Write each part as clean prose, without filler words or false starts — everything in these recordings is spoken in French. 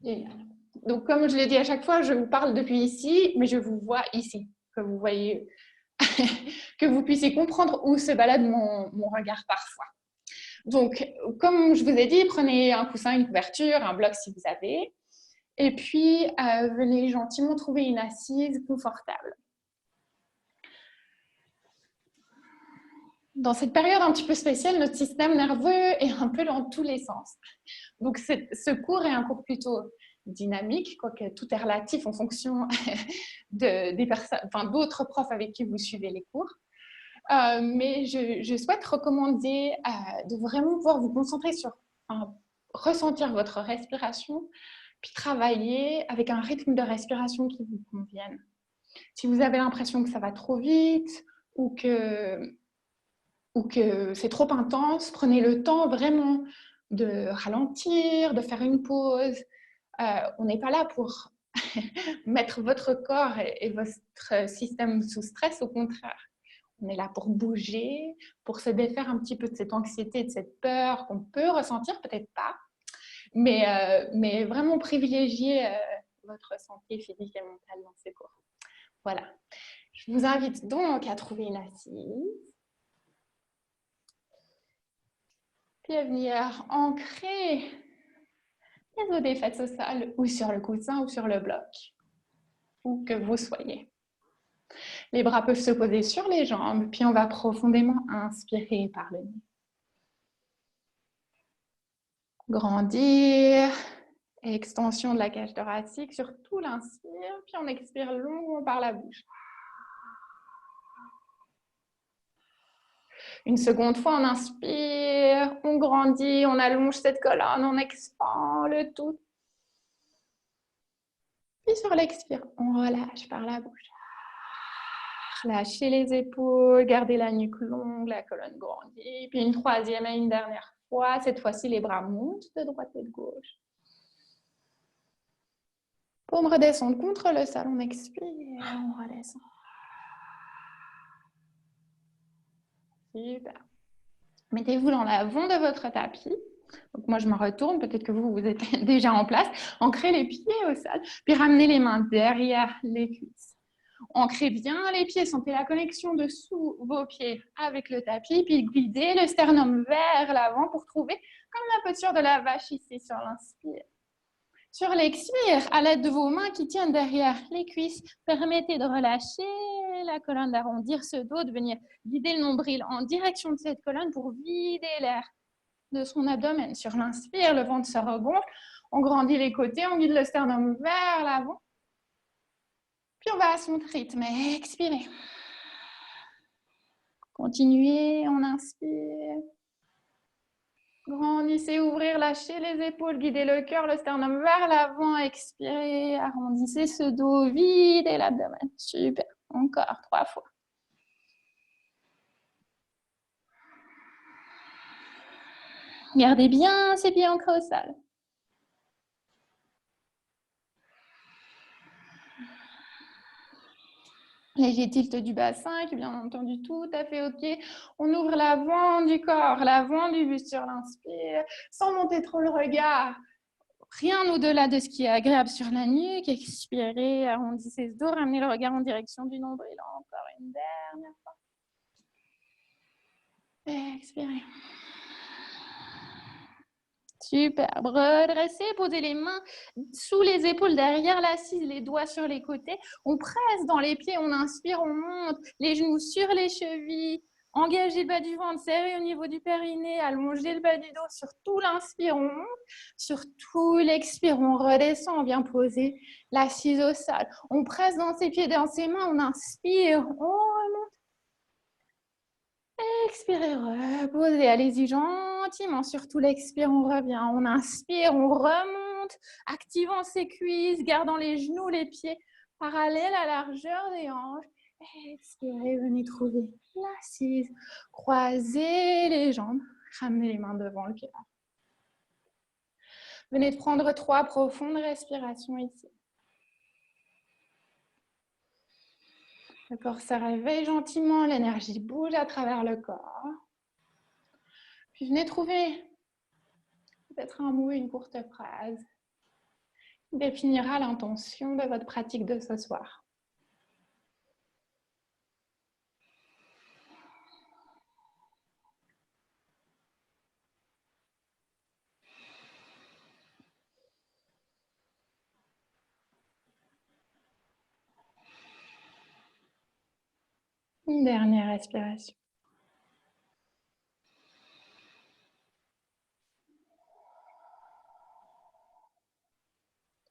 Génial. Donc, comme je l'ai dit à chaque fois, je vous parle depuis ici, mais je vous vois ici, que vous voyez, que vous puissiez comprendre où se balade mon regard parfois. Donc, comme je vous ai dit, prenez un coussin, une couverture, un bloc si vous avez, et puis venez gentiment trouver une assise confortable. Dans cette période un petit peu spéciale, notre système nerveux est un peu dans tous les sens. Donc, ce cours est un cours plutôt dynamique, quoique tout est relatif en fonction d'autres profs avec qui vous suivez les cours. Mais je souhaite recommander de vraiment pouvoir vous concentrer sur ressentir votre respiration, puis travailler avec un rythme de respiration qui vous convienne. Si vous avez l'impression que ça va trop vite ou que c'est trop intense, prenez le temps vraiment de ralentir, de faire une pause. On n'est pas là pour mettre votre corps et votre système sous stress, au contraire. On est là pour bouger, pour se défaire un petit peu de cette anxiété, de cette peur qu'on peut ressentir, peut-être pas, mais vraiment privilégier votre santé physique et mentale dans ces cours. Voilà. Je vous invite donc à trouver une assise. Puis à venir ancrer les os des fesses au sol ou sur le coussin ou sur le bloc, où que vous soyez. Les bras peuvent se poser sur les jambes, puis on va profondément inspirer par le nez. Grandir, extension de la cage thoracique sur tout l'inspire, puis on expire longuement par la bouche. Une seconde fois, on inspire, on grandit, on allonge cette colonne, on expand le tout. Puis sur l'expire, on relâche par la bouche. Lâchez les épaules, gardez la nuque longue, la colonne grandit. Puis une troisième et une dernière fois. Cette fois-ci, les bras montent de droite et de gauche. Pour me redescendre contre le sol, on expire, on redescend. Super. Mettez-vous dans l'avant de votre tapis. Donc moi, je me retourne. Peut-être que vous êtes déjà en place. Ancrez les pieds au sol. Puis ramenez les mains derrière les cuisses. Ancrez bien les pieds. Sentez la connexion dessous vos pieds avec le tapis. Puis guidez le sternum vers l'avant pour trouver comme la posture de la vache ici sur l'inspire. Sur l'expire, à l'aide de vos mains qui tiennent derrière les cuisses, permettez de relâcher la colonne, d'arrondir ce dos, de venir guider le nombril en direction de cette colonne pour vider l'air de son abdomen. Sur l'inspire, le ventre se regonfle, on grandit les côtés, on guide le sternum vers l'avant. Puis on va à son rythme, expirez. Continuez, on inspire. Grandissez, ouvrir, lâchez les épaules, guidez le cœur, le sternum vers l'avant, expirez, arrondissez ce dos, videz l'abdomen. Super. Encore 3 fois. Gardez bien ces pieds ancrés au sol. Léger tilt du bassin qui est bien entendu tout à fait ok. On ouvre l'avant du corps, l'avant du buste sur l'inspire, sans monter trop le regard. Rien au-delà de ce qui est agréable sur la nuque. Expirez, arrondissez ce dos, ramenez le regard en direction du nombril. Encore une dernière fois. Expirez. Superbe. Redressez, posez les mains sous les épaules, derrière l'assise, les doigts sur les côtés. On presse dans les pieds, on inspire, on monte, les genoux sur les chevilles. Engagez le bas du ventre, serrez au niveau du périnée, allongez le bas du dos. Sur tout l'inspire, on monte. Sur tout l'expire, on redescend, on vient poser l'assise au sol. On presse dans ses pieds, dans ses mains, on inspire, on remonte. Expirez, reposez, allez-y gentiment, surtout l'expire, on revient, on inspire, on remonte, activant ses cuisses, gardant les genoux, les pieds parallèles à la largeur des hanches. Expirez, venez trouver l'assise, croisez les jambes, ramenez les mains devant le cœur. Venez de prendre 3 profondes respirations ici. Le corps se réveille gentiment, l'énergie bouge à travers le corps. Puis venez trouver peut-être un mot, une courte phrase définira l'intention de votre pratique de ce soir. Une dernière respiration.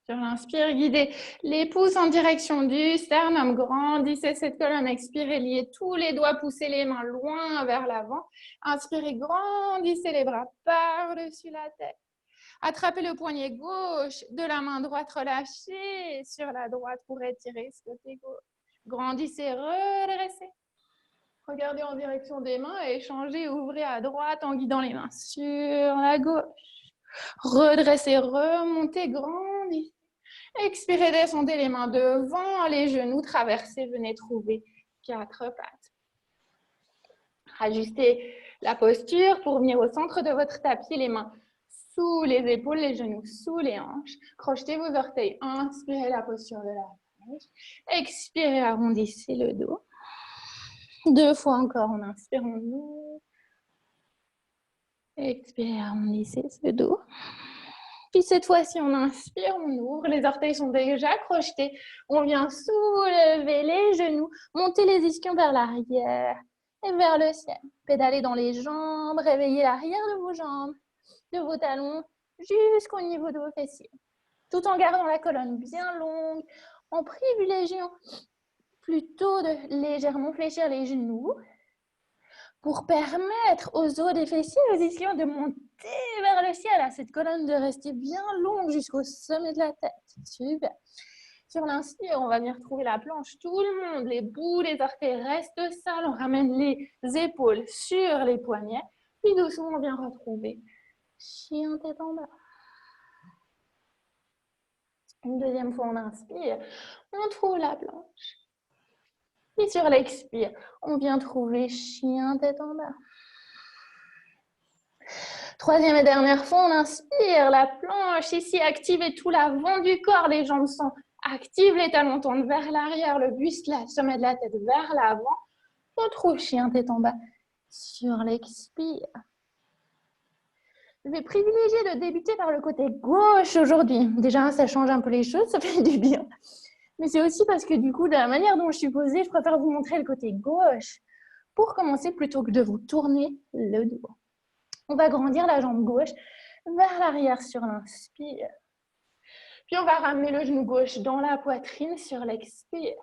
Sur l'inspire, guidez les pouces en direction du sternum. Grandissez cette colonne. Expirez, liez tous les doigts, poussez les mains loin vers l'avant. Inspirez, grandissez les bras par-dessus la tête. Attrapez le poignet gauche de la main droite, relâchez sur la droite pour étirer ce côté gauche. Grandissez, redressez. Regardez en direction des mains et échangez, ouvrez à droite en guidant les mains sur la gauche. Redressez, remontez, grandissez. Expirez, descendez les mains devant les genoux, traversez, venez trouver 4 pattes. Ajustez la posture pour venir au centre de votre tapis, les mains sous les épaules, les genoux sous les hanches. Crochetez vos orteils, inspirez la posture de la page. Expirez, arrondissez le dos. 2 fois encore, on inspire, on ouvre. Expirez, arrondissez ce dos. Puis cette fois-ci, on inspire, on ouvre. Les orteils sont déjà crochetés. On vient soulever les genoux, monter les ischions vers l'arrière et vers le ciel. Pédalez dans les jambes, réveillez l'arrière de vos jambes, de vos talons jusqu'au niveau de vos fessiers. Tout en gardant la colonne bien longue, en privilégiant plutôt de légèrement fléchir les genoux pour permettre aux os des fessiers, aux ischions de monter vers le ciel, à cette colonne de rester bien longue jusqu'au sommet de la tête. Super. Sur l'inspire, on va venir trouver la planche. Tout le monde, les bouts, les orteils restent seuls. On ramène les épaules sur les poignets. Puis doucement, on vient retrouver chien tête en bas. Une deuxième fois, on inspire. On trouve la planche. Puis sur l'expire, on vient trouver chien tête en bas. Troisième et dernière fois, on inspire. La planche ici, activez tout l'avant du corps. Les jambes sont actives, les talons tendent vers l'arrière, le buste, le sommet de la tête vers l'avant. On trouve chien tête en bas sur l'expire. Je vais privilégier de débuter par le côté gauche aujourd'hui. Déjà, ça change un peu les choses, ça fait du bien. Mais c'est aussi parce que du coup, de la manière dont je suis posée, je préfère vous montrer le côté gauche pour commencer plutôt que de vous tourner le dos. On va grandir la jambe gauche vers l'arrière sur l'inspire. Puis on va ramener le genou gauche dans la poitrine sur l'expire.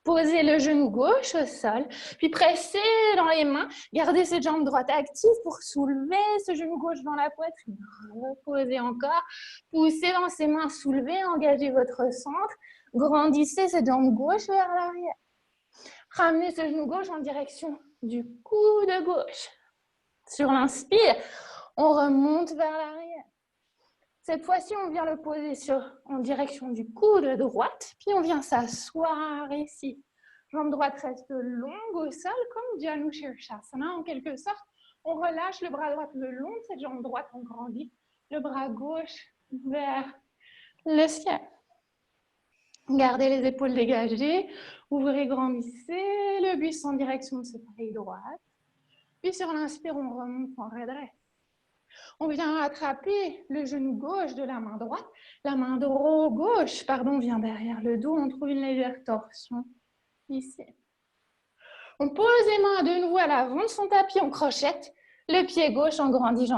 Posez le genou gauche au sol, puis pressez dans les mains. Gardez cette jambe droite active pour soulever ce genou gauche dans la poitrine. Reposez encore. Poussez dans ces mains, soulevez, engagez votre centre. Grandissez cette jambe gauche vers l'arrière. Ramenez ce genou gauche en direction du coude gauche. Sur l'inspire, on remonte vers l'arrière. Cette fois-ci, on vient le poser en direction du coude droite, puis on vient s'asseoir ici. Jambe droite reste longue au sol, comme Janu Shirshasana en quelque sorte. On relâche le bras droit le long de cette jambe droite, on grandit le bras gauche vers le ciel. Gardez les épaules dégagées, ouvrez, grandissez le buste en direction de cette oreille droite. Puis sur l'inspire, on remonte, on redresse. On vient attraper le genou gauche de la main droite. La main gauche vient derrière le dos. On trouve une légère torsion ici. On pose les mains de nouveau à l'avant de son tapis. On crochette le pied gauche, on grandit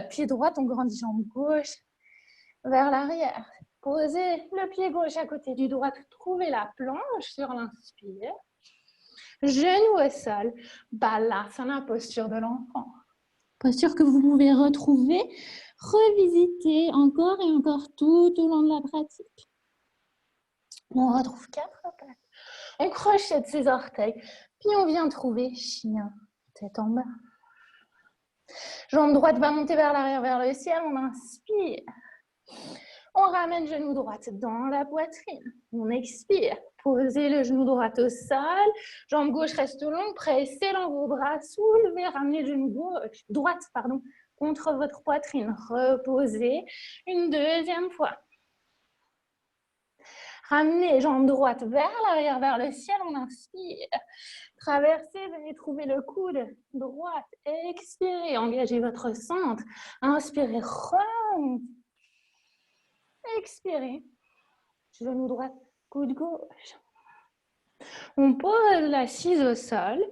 pied droit, on grandit jambe gauche vers l'arrière. Posez le pied gauche à côté du droit. Trouvez la planche sur l'inspire. Genou au sol. Balasana, posture de l'enfant. Posture que vous pouvez retrouver, revisiter encore et encore tout au long de la pratique. On retrouve 4 pattes. On crochette ses orteils, puis on vient trouver chien, tête en bas. Jambe droite va monter vers l'arrière, vers le ciel. On inspire. On ramène genou droite dans la poitrine. On expire. Posez le genou droit au sol. Jambe gauche reste longue. Pressez dans vos bras. Soulevez. Ramenez le genou droite contre votre poitrine. Reposez. Une deuxième fois. Ramenez les jambes droites vers l'arrière, vers le ciel, on inspire. Traversez, venez trouver le coude droite. Expirez, engagez votre centre. Inspirez, remontez. Expirez. Genou droit, coude gauche. On pose l'assise au sol.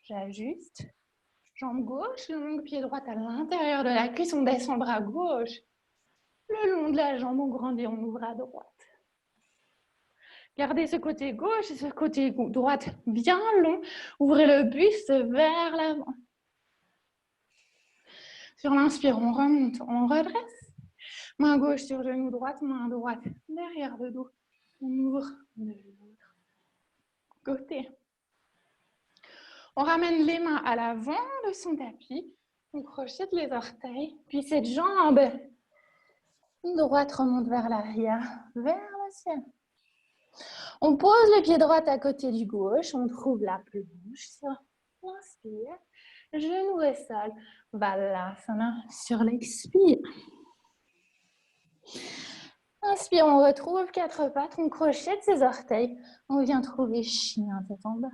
J'ajuste. Jambe gauche, longue, pied droit à l'intérieur de la cuisse. On descend le bras gauche. Le long de la jambe, on grandit, on ouvre à droite. Gardez ce côté gauche et ce côté droite bien long. Ouvrez le buste vers l'avant. Sur l'inspire, on remonte, on redresse. Main gauche sur genou droite, main droite derrière le dos. On ouvre de l'autre côté. On ramène les mains à l'avant de son tapis. On crochette les orteils. Puis cette jambe droite remonte vers l'arrière, vers le ciel. On pose le pied droit à côté du gauche. On trouve la planche sur l'inspire. Genou au sol. Balasana sur l'expire. Inspire, on retrouve quatre pattes. On crochette ses orteils. On vient trouver chien tête en bas.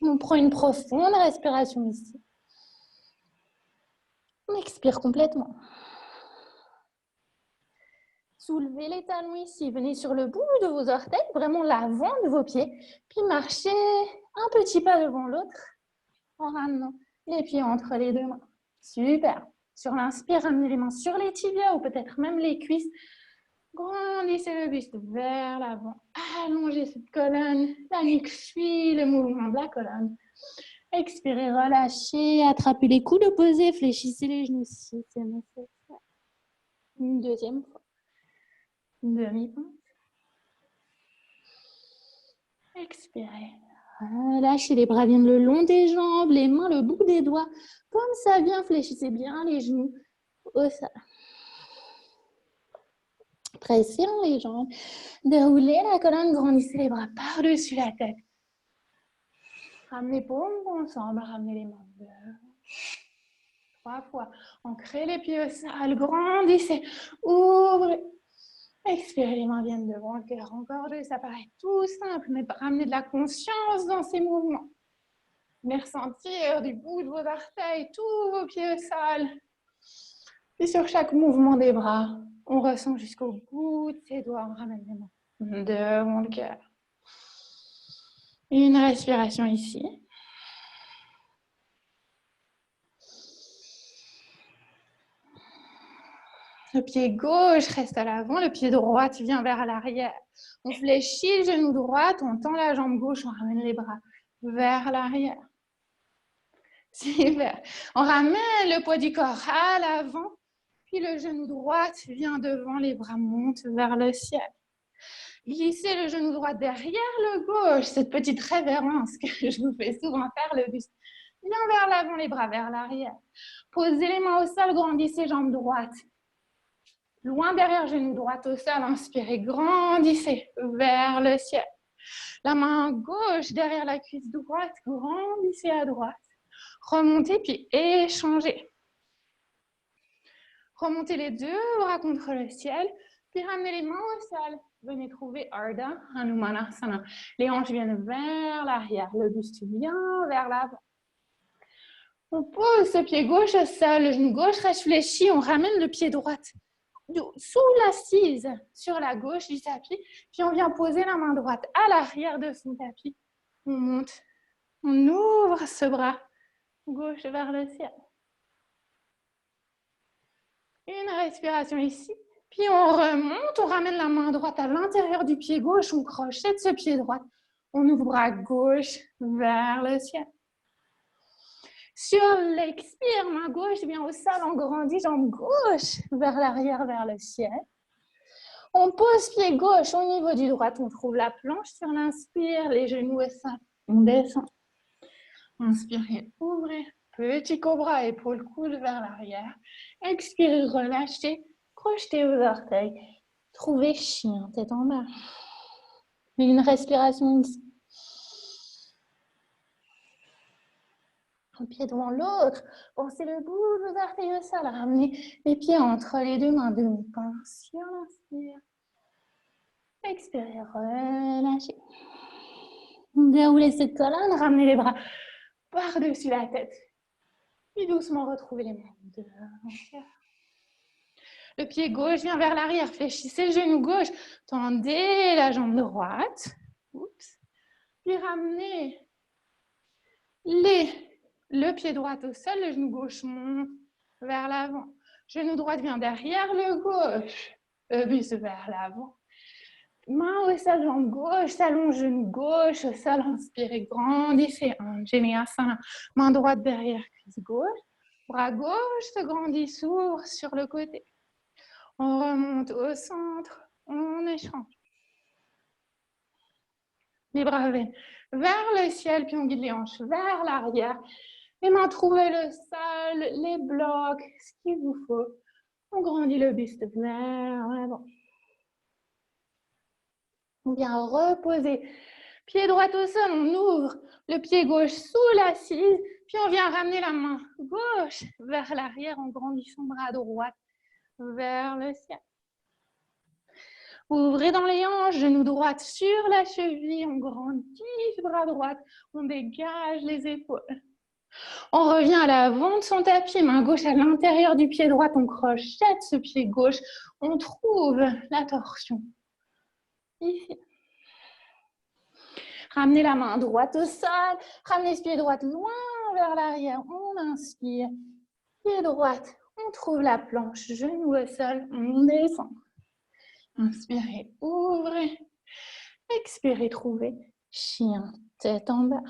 On prend une profonde respiration ici. On expire complètement. Soulevez les talons ici. Venez sur le bout de vos orteils, vraiment l'avant de vos pieds. Puis marchez un petit pas devant l'autre en ramenant les pieds entre les deux mains. Super. Sur l'inspire, ramenez les mains sur les tibias ou peut-être même les cuisses. Grandissez le buste vers l'avant. Allongez cette colonne. La nuque suit le mouvement de la colonne. Expirez, relâchez. Attrapez les coudes opposés. Fléchissez les genoux si c'est nécessaire. Une deuxième fois. Demi-pente. Expirez. Relâchez, les bras viennent le long des jambes, les mains le bout des doigts. Comme ça vient, fléchissez bien les genoux au sol. Pressez les jambes. Déroulez la colonne, grandissez les bras par-dessus la tête. Ramenez paumes ensemble, ramenez les mains deux. 3 fois. Ancrez les pieds au sol, grandissez, ouvrez. Expirez, les mains viennent devant le cœur. Encore deux, ça paraît tout simple, mais ramenez de la conscience dans ces mouvements. Venez ressentir du bout de vos orteils, tous vos pieds au sol. Et sur chaque mouvement des bras, on ressent jusqu'au bout de ses doigts. On ramène les mains devant le cœur. Une respiration ici. Le pied gauche reste à l'avant, le pied droit vient vers l'arrière. On fléchit le genou droit, on tend la jambe gauche, on ramène les bras vers l'arrière. Super. On ramène le poids du corps à l'avant, puis le genou droit vient devant, les bras montent vers le ciel. Glissez le genou droit derrière le gauche, cette petite révérence que je vous fais souvent faire, le buste vient vers l'avant, les bras vers l'arrière. Posez les mains au sol, grandissez jambe droite. Loin derrière, genou droit au sol, inspirez, grandissez vers le ciel. La main gauche derrière la cuisse droite, grandissez à droite. Remontez puis échangez. Remontez les deux bras contre le ciel, puis ramenez les mains au sol. Venez trouver Ardha Hanumanasana. Les hanches viennent vers l'arrière, le buste vient vers l'avant. On pose ce pied gauche au sol, le genou gauche reste fléchi, on ramène le pied droit sous l'assise sur la gauche du tapis, puis on vient poser la main droite à l'arrière de son tapis. On monte, on ouvre ce bras gauche vers le ciel. Une respiration ici, puis on remonte, on ramène la main droite à l'intérieur du pied gauche, on crochette ce pied droit, on ouvre bras gauche vers le ciel. Sur l'expire, main gauche vient au sol, on grandit jambe gauche vers l'arrière, vers le ciel. On pose pied gauche au niveau du droit, on trouve la planche sur l'inspire, les genoux au sol, on descend. Inspirez, ouvrez, petit cobra, épaule coude vers l'arrière. Expirez, relâchez, crochetez vos orteils. Trouvez chien, tête en bas. Une respiration ici. Un pied devant l'autre. Pensez le bout de vos orteils au sol. Ramenez les pieds entre les deux mains. Demi-pince sur l'inspire. Expirez, relâchez. Déroulez cette colonne, ramenez les bras par-dessus la tête. Et doucement, retrouvez les mains devant. Le pied gauche vient vers l'arrière. Fléchissez le genou gauche. Tendez la jambe droite. Oups. Puis ramenez le pied droit au sol. Le genou gauche monte vers l'avant. Genou droit vient derrière le gauche. Bus vers l'avant. Main au sol, jambe gauche, s'allonge, genou gauche, au sol, inspirez, grandissez, Anjaneyasana, main droite derrière, cuisse gauche, bras gauche se grandit, s'ouvre sur le côté. On remonte au centre, on échange. Les bras viennent vers le ciel, puis on guide les hanches vers l'arrière. Les mains trouvez le sol, les blocs, ce qu'il vous faut. On grandit le buste vers l'avant. On vient reposer. Pied droit au sol, on ouvre le pied gauche sous l'assise, puis on vient ramener la main gauche vers l'arrière en grandissant bras droit vers le ciel. Ouvrez dans les hanches, genou droit sur la cheville, on grandit bras droit, on dégage les épaules. On revient à l'avant de son tapis, main gauche à l'intérieur du pied droit, on crochette ce pied gauche, on trouve la torsion. Ici. Ramenez la main droite au sol, ramenez ce pied droit loin vers l'arrière, on inspire, pied droite, on trouve la planche, genou au sol, on descend. Inspirez, ouvrez, expirez, trouvez, chien, tête en bas.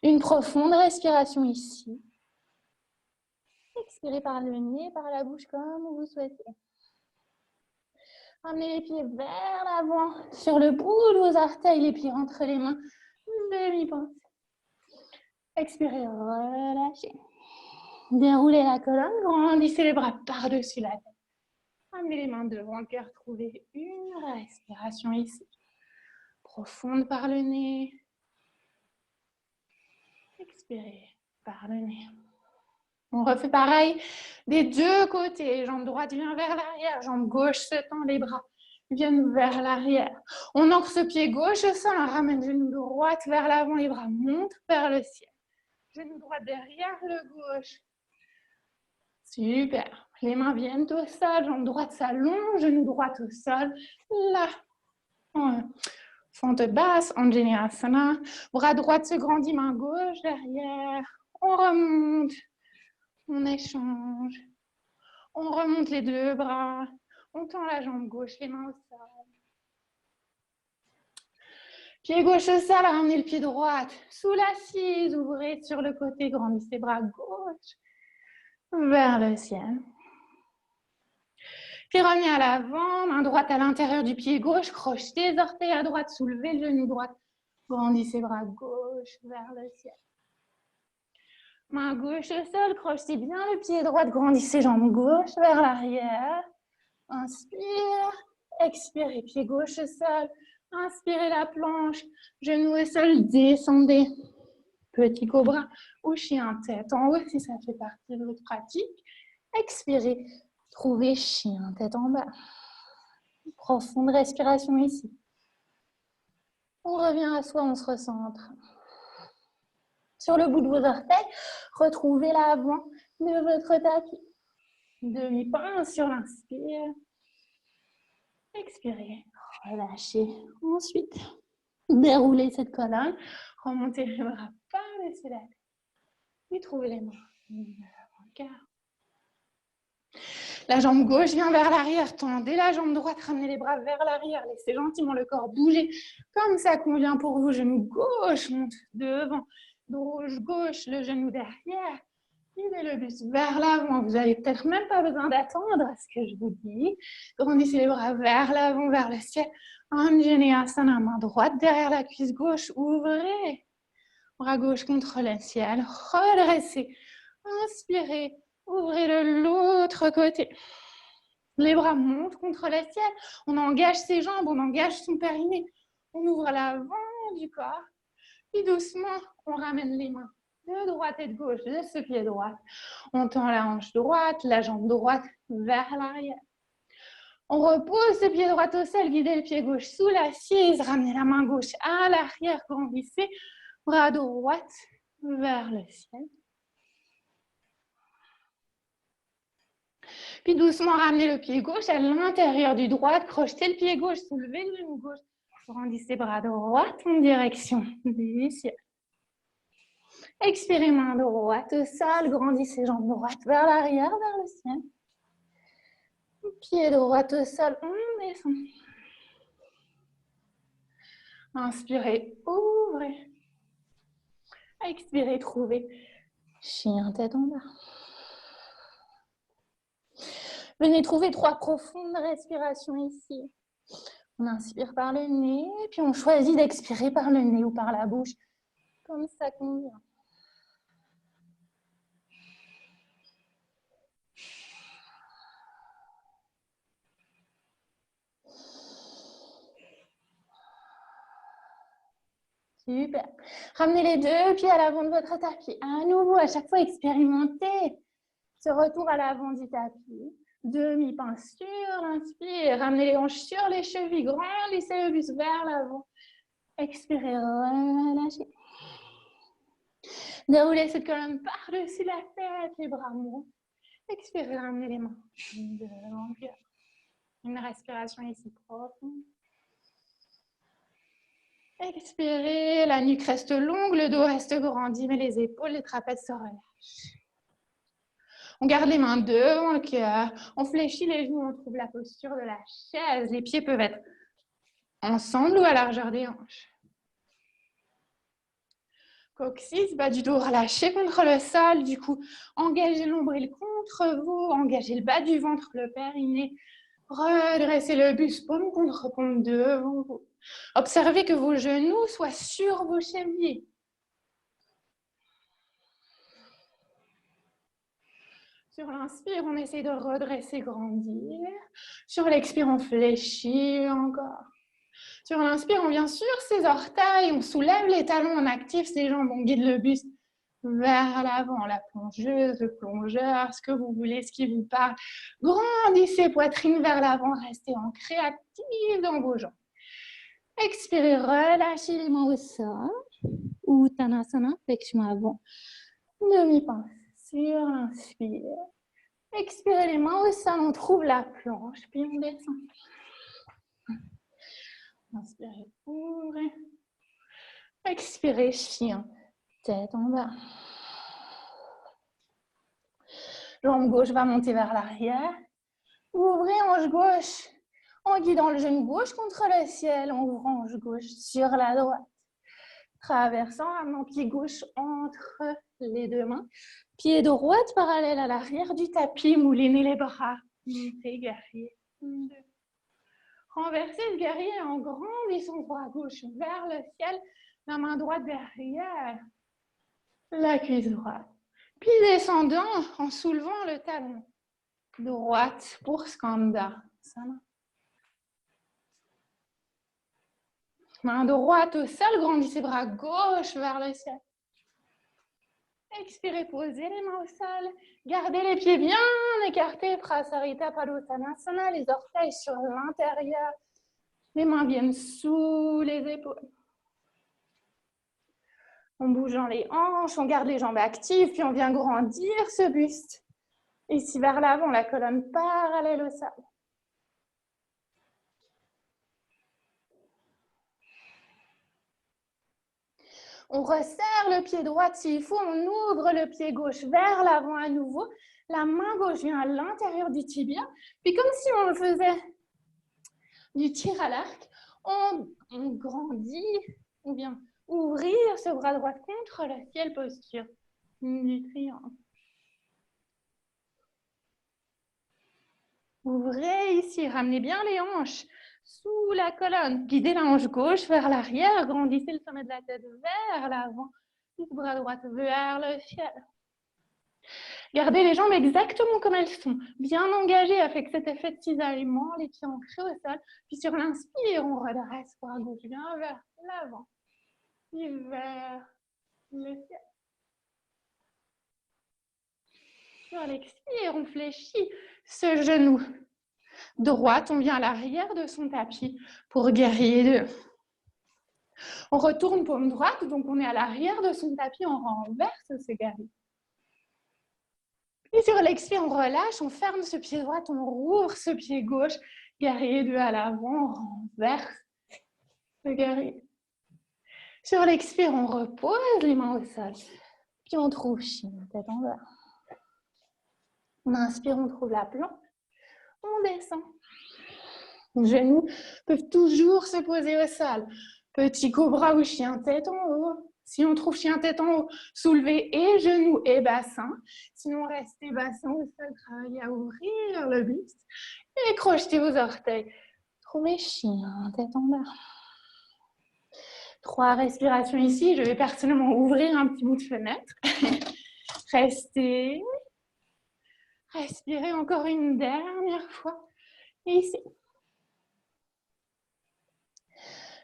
Une profonde respiration ici. Expirez par le nez, par la bouche comme vous souhaitez. Ramenez les pieds vers l'avant, sur le bout de vos orteils, les pieds entre les mains, demi-pente. Expirez, relâchez. Déroulez la colonne, grandissez les bras par-dessus la tête. Ramenez les mains devant le cœur, trouvez une respiration ici. Profonde par le nez. Expirez par le nez. On refait pareil des deux côtés. Jambe droite vient vers l'arrière, jambe gauche se tend, les bras viennent vers l'arrière. On ancre ce pied gauche au sol, on ramène le genou droit vers l'avant, les bras montent vers le ciel. Genou droit derrière le gauche. Super. Les mains viennent au sol, jambe droite s'allonge, genou droit au sol. Là. Fente basse, Anjaneyasana. Bras droit se grandit, main gauche derrière. On remonte. On échange. On remonte les deux bras. On tend la jambe gauche, les mains au sol. Pied gauche au sol, ramenez le pied droit sous l'assise. Ouvrez sur le côté, grandissez bras gauche vers le ciel. Puis revenez à l'avant, main droite à l'intérieur du pied gauche, crochetez les orteils à droite, soulevez le genou droit, grandissez bras gauche vers le ciel. Main gauche au sol, crochetez bien le pied droit, grandissez jambe gauche vers l'arrière. Inspire, expirez, pied gauche au sol, inspirez la planche, genou au sol, descendez. Petit cobra ou chien tête en haut si ça fait partie de votre pratique. Expirez. Trouvez chien, tête en bas. Profonde respiration ici. On revient à soi, on se recentre. Sur le bout de vos orteils, retrouvez l'avant de votre tapis. Demi-pince sur l'inspire. Expirez, relâchez. Ensuite, déroulez cette colonne. Remontez les bras par-dessus la tête. Puis trouvez les mains devant le cœur. La jambe gauche vient vers l'arrière, tendez la jambe droite, ramenez les bras vers l'arrière, laissez gentiment le corps bouger comme ça convient pour vous. Genou gauche monte devant, gauche, le genou derrière, guidez le buste vers l'avant. Vous n'avez peut-être même pas besoin d'attendre ce que je vous dis. Grandissez les bras vers l'avant, vers le ciel. Anjaneyasana, main droite derrière la cuisse gauche, ouvrez. Bras gauche contre le ciel, redressez, inspirez. Ouvrez de l'autre côté. Les bras montent contre le ciel. On engage ses jambes, on engage son périnée. On ouvre l'avant du corps. Puis doucement, on ramène les mains de droite et de gauche de ce pied droit. On tend la hanche droite, la jambe droite vers l'arrière. On repose le pied droit au sol, guidez le pied gauche sous l'assise, ramenez la main gauche à l'arrière, grandissez, bras droit vers le ciel. Puis doucement, ramenez le pied gauche à l'intérieur du droit, crochetez le pied gauche, soulevez le genou gauche, grandissez bras droit en direction du ciel. Expirez main droite au sol, grandissez jambe droite vers l'arrière, vers le ciel. Pied droit au sol, on descend. Inspirez, ouvrez. Expirez, trouvez. Chien tête en bas. Venez trouver 3 profondes respirations ici. On inspire par le nez, puis on choisit d'expirer par le nez ou par la bouche, comme ça convient. Super. Ramenez les 2 pieds à l'avant de votre tapis. À nouveau, à chaque fois, expérimentez ce retour à l'avant du tapis. Demi-pain sur l'inspire. Ramenez les hanches sur les chevilles. Grandissez le buste vers l'avant. Expirez, relâchez. Déroulez cette colonne par-dessus la tête, les bras montent. Expirez, ramenez les mains devant le cœur. Une respiration ici profonde. Expirez, la nuque reste longue, le dos reste grandi, mais les épaules, les trapèzes se relâchent. On garde les mains devant le cœur, on fléchit les genoux, on trouve la posture de la chaise. Les pieds peuvent être ensemble ou à largeur des hanches. Coccyx, bas du dos relâché contre le sol, du coup, engagez l'ombril contre vous, engagez le bas du ventre, le périnée, redressez le buste, paume contre paume devant vous. Observez que vos genoux soient sur vos chevilles. Sur l'inspire, on essaie de redresser, grandir. Sur l'expire, on fléchit encore. Sur l'inspire, on vient sur ses orteils, on soulève les talons, on active ses jambes, on guide le buste vers l'avant, la plongeuse, le plongeur, ce que vous voulez, ce qui vous parle. Grandissez poitrine vers l'avant, restez ancré, actif dans vos jambes. Expirez, relâchez les mains au sol. Uttanasana, flexion avant. Demi-pince sur l'inspire. Expirez les mains au sol, on trouve la planche, puis on descend. Inspirez, ouvrez. Expirez, chien, tête en bas. Jambe gauche va monter vers l'arrière. Ouvrez hanche gauche en guidant le genou gauche contre le ciel. On ouvre hanche gauche sur la droite. Traversant, amenant pied gauche entre les 2 mains. Pied droite parallèle à l'arrière du tapis. Moulinez les bras. Montez, guerrier. 2. Renversez le guerrier en grandissant le bras gauche vers le ciel. La main droite derrière la cuisse droite. Puis descendant en soulevant le talon. Droite pour Skandasana. Main droite au sol, grandissez bras gauche vers le ciel. Expirez, posez les mains au sol. Gardez les pieds bien écartés. Prasarita Padottanasana, les orteils sur l'intérieur. Les mains viennent sous les épaules. On bouge dans les hanches, on garde les jambes actives, puis on vient grandir ce buste. Ici vers l'avant, la colonne parallèle au sol. On resserre le pied droit s'il faut, on ouvre le pied gauche vers l'avant à nouveau. La main gauche vient à l'intérieur du tibia. Puis comme si on faisait du tir à l'arc, on grandit, on vient ouvrir ce bras droit contre le ciel, posture du triangle. Ouvrez ici, ramenez bien les hanches sous la colonne. Guidez la hanche gauche vers l'arrière, grandissez le sommet de la tête vers l'avant. Le bras droit vers le ciel. Gardez les jambes exactement comme elles sont, bien engagées avec cet effet de cisaillement, les pieds ancrés au sol. Puis sur l'inspire, on redresse bras gauche bien vers l'avant, puis vers le ciel. Sur l'expire, on fléchit ce genou droite, on vient à l'arrière de son tapis pour guerrier 2. On retourne paume droite, donc on est à l'arrière de son tapis, on renverse ce guerrier. Et sur l'expire, on relâche, on ferme ce pied droit, on rouvre ce pied gauche, guerrier 2 à l'avant, on renverse le guerrier. Sur l'expire, on repose les mains au sol, puis on trouve chien, tête en bas. On inspire, on trouve la planche, on descend. Les genoux peuvent toujours se poser au sol. Petit cobra ou chien tête en haut. Si on trouve chien tête en haut, soulevez et genoux et bassin. Sinon, restez bassin au sol, travaillez à ouvrir le buste et crochetez vos orteils. Trouvez chien tête en bas. 3 respirations ici. Je vais personnellement ouvrir un petit bout de fenêtre. Restez. Respirez encore une dernière fois. Et ici.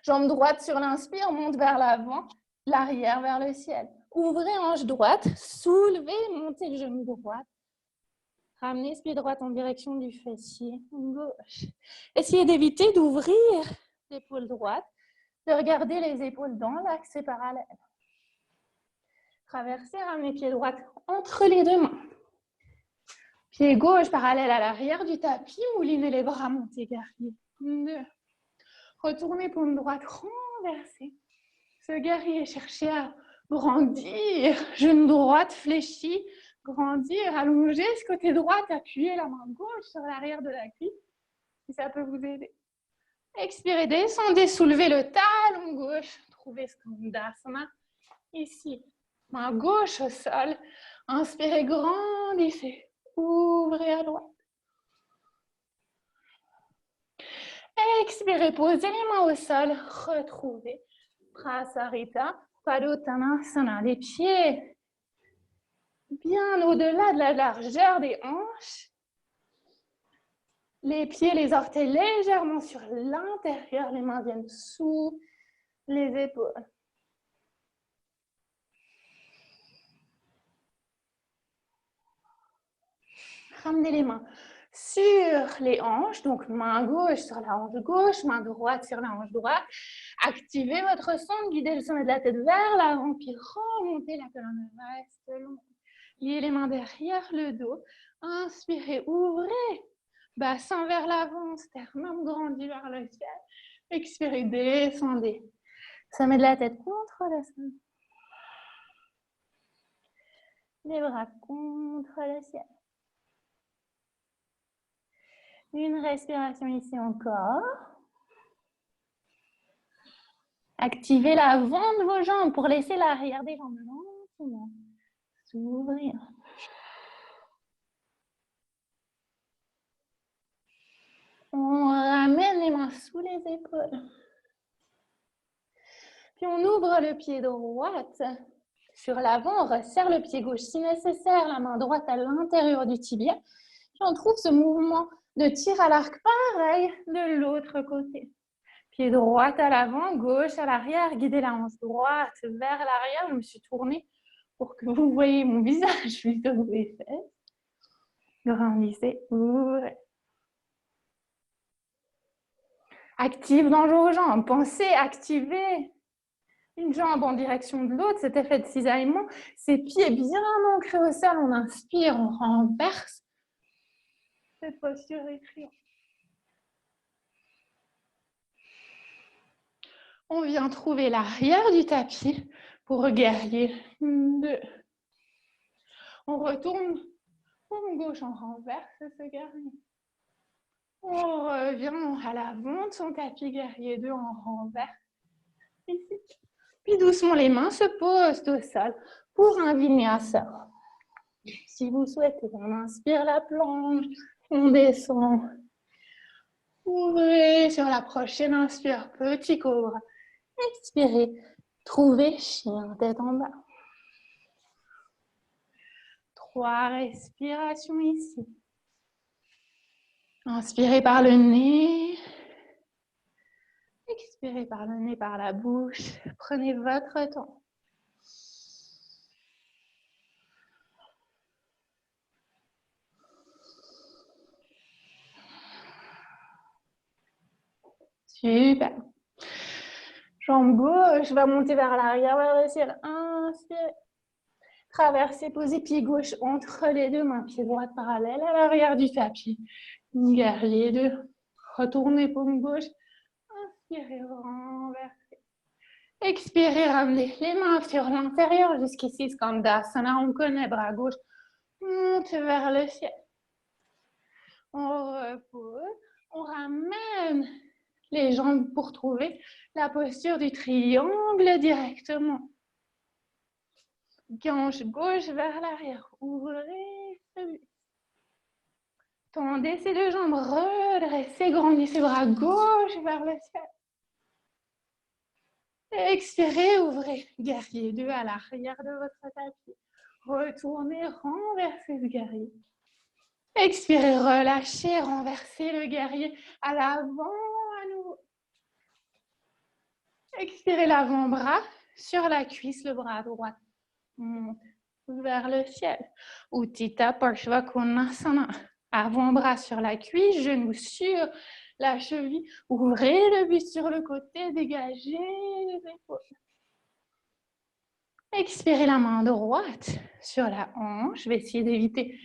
Jambe droite sur l'inspire, monte vers l'avant, l'arrière vers le ciel. Ouvrez hanche droite, soulevez, montez le genou droit. Ramenez ce pied droit en direction du fessier gauche. Essayez d'éviter d'ouvrir l'épaule droite, de regarder les épaules dans l'axe parallèle. Traversez, ramenez pied droit entre les deux mains. Pied gauche parallèle à l'arrière du tapis, moulinez les bras, montez guerrier. 2. Retournez paume droite, renversez. Ce guerrier, cherchez à grandir. Genou droite fléchi, grandir, allonger ce côté droit, appuyez la main gauche sur l'arrière de la cuisse, si ça peut vous aider. Expirez, descendez, soulevez le talon gauche, trouvez Skandasana. Ici, main gauche au sol. Inspirez, grandissez, ouvrez à droite. Expirez, posez les mains au sol, retrouvez. Prasarita, Padottanasana, les pieds bien au-delà de la largeur des hanches. Les pieds, les orteils légèrement sur l'intérieur, les mains viennent sous les épaules. Ramenez les mains sur les hanches, donc main gauche sur la hanche gauche, main droite sur la hanche droite. Activez votre sonde, guidez le sommet de la tête vers l'avant, puis remontez la colonne reste longue. Liez les mains derrière le dos. Inspirez, ouvrez. Bassin vers l'avant, sternum grandit vers le ciel. Expirez, descendez. Sommet de la tête contre le sol. Les bras contre le ciel. Une respiration ici encore. Activez l'avant de vos jambes pour laisser l'arrière des jambes lentement s'ouvrir. On ramène les mains sous les épaules. Puis on ouvre le pied droit sur l'avant, on resserre le pied gauche si nécessaire, la main droite à l'intérieur du tibia. Puis on trouve ce mouvement de tir à l'arc pareil de l'autre côté. Pied droit à l'avant, gauche à l'arrière, guidez la hanche droite vers l'arrière. Je me suis tournée pour que vous voyez mon visage plutôt que les fesses. Grandissez, ouvrez. Active dans vos jambes. Pensez activer une jambe en direction de l'autre, cet effet de cisaillement. Ses pieds bien ancrés au sol. On inspire, on renverse. Cette posture est triangle. On vient trouver l'arrière du tapis pour guerrier 2. On retourne paume gauche, on renverse ce guerrier. On revient à l'avant de son tapis guerrier 2, on renverse ici. Puis doucement, les mains se posent au sol pour un vinyasa. Si vous souhaitez, on inspire la planche, on descend. Ouvrez sur la prochaine inspire, petit cobra. Expirez, trouvez chien, tête en bas. 3 respirations ici. Inspirez par le nez. Expirez par le nez, par la bouche. Prenez votre temps. Super. Jambe gauche va monter vers l'arrière, vers le ciel. Inspirez. Traversez, posez pied gauche entre les deux mains. Pied droit parallèle à l'arrière du tapis. Guerrier 2. Retournez paume gauche. Inspirez, renversez. Expirez, ramenez les mains sur l'intérieur jusqu'ici. Skandasana, on connaît, bras gauche. Monte vers le ciel. On repose. On ramène les jambes pour trouver la posture du triangle directement. Hanche gauche vers l'arrière. Ouvrez celui. Tendez ces deux jambes. Redressez, grandissez bras gauche vers le ciel. Expirez, ouvrez. Guerrier 2 à l'arrière de votre tapis. Retournez, renversez ce guerrier. Expirez, relâchez, renversez le guerrier à l'avant à nouveau. Expirez l'avant-bras sur la cuisse, le bras droit monte vers le ciel. Utthita Parshvakonasana. Avant-bras sur la cuisse, genou sur la cheville. Ouvrez le buste sur le côté, dégagez les épaules. Expirez la main droite sur la hanche. Je vais essayer d'éviter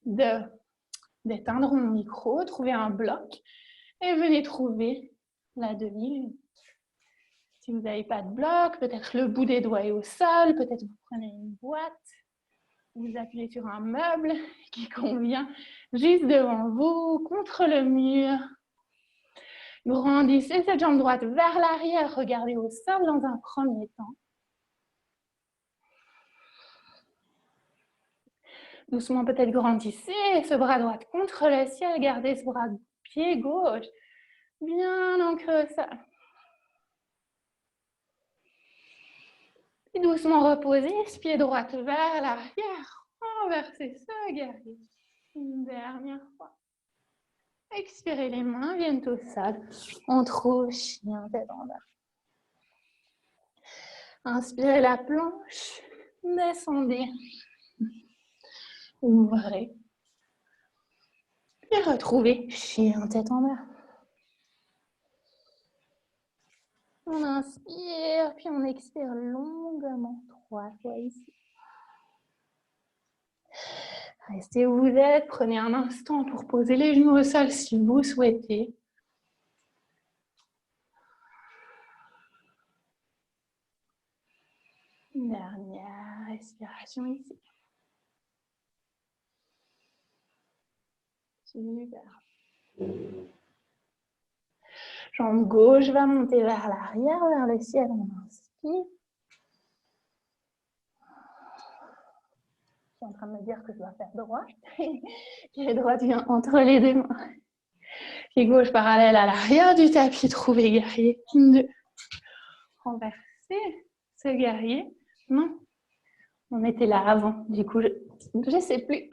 d'éteindre mon micro. Trouvez un bloc et venez trouver la demi-lune. Si vous n'avez pas de bloc, peut-être le bout des doigts est au sol, peut-être vous prenez une boîte, vous appuyez sur un meuble qui convient juste devant vous, contre le mur. Grandissez cette jambe droite vers l'arrière, regardez au sol dans un premier temps. Doucement peut-être grandissez ce bras droit contre le ciel, gardez ce bras pied gauche bien ancré au sol. Et doucement reposez, pied droit vers l'arrière, renversez ce guerrier. Une dernière fois. Expirez, les mains viennent au sol. On trouve chien tête en bas. Inspirez la planche, descendez. Ouvrez. Puis retrouvez chien tête en bas. On inspire, puis on expire longuement 3 fois ici. Restez où vous êtes, prenez un instant pour poser les genoux au sol si vous souhaitez. Une dernière respiration ici. Super. Jambe gauche va monter vers l'arrière, vers le ciel. On inspire. Je suis en train de me dire que je dois faire droit. Pied droit vient entre les deux mains. Pied gauche parallèle à l'arrière du tapis. Trouvez guerrier 2. Renversez ce guerrier. Non, on était là avant. Du coup, je ne sais plus.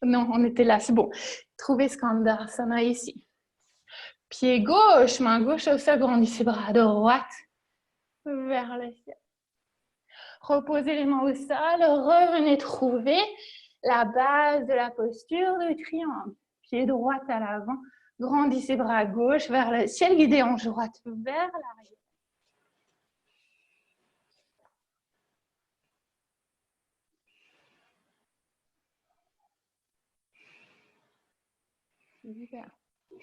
Non, on était là, c'est bon. Trouvez Skandasana ici. Pied gauche, main gauche au sol, grandissez bras droite vers le ciel. Reposez les mains au sol, revenez trouver la base de la posture de triangle. Pied droit à l'avant, grandissez bras gauche vers le ciel, guidez hanche droite vers l'arrière. Super.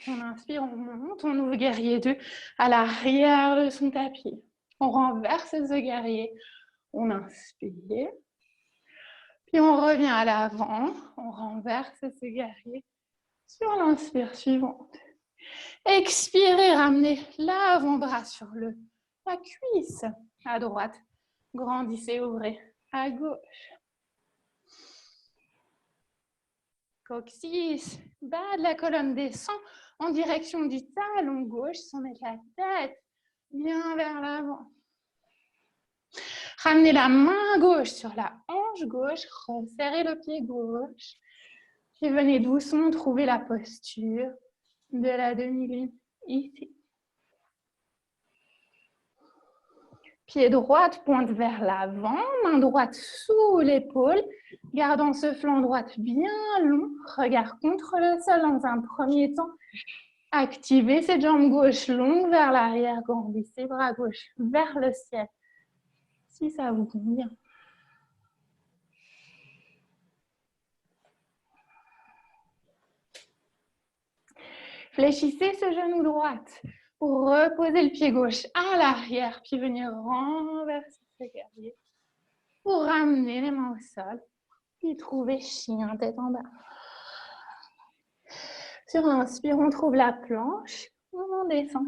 On inspire, on monte, on ouvre guerrier 2 à l'arrière de son tapis. On renverse ce guerrier. On inspire. Puis on revient à l'avant. On renverse ce guerrier sur l'inspire suivante. Expirez, ramenez l'avant-bras sur la cuisse à droite. Grandissez, ouvrez à gauche. Coccyx, bas de la colonne descend en direction du talon gauche sans mettre la tête bien vers l'avant. Ramenez la main gauche sur la hanche gauche, resserrez le pied gauche. Puis venez doucement trouver la posture de la demi-lune ici. Pied droit pointe vers l'avant, main droite sous l'épaule, gardant ce flanc droit bien long, regard contre le sol dans un premier temps. Activez cette jambe gauche longue vers l'arrière, grandissez bras gauche vers le ciel, si ça vous convient. Fléchissez ce genou droit pour reposer le pied gauche à l'arrière, puis venir renverser ce guerrier pour ramener les mains au sol, puis trouver chien tête en bas. Sur l'inspire, on trouve la planche, on descend.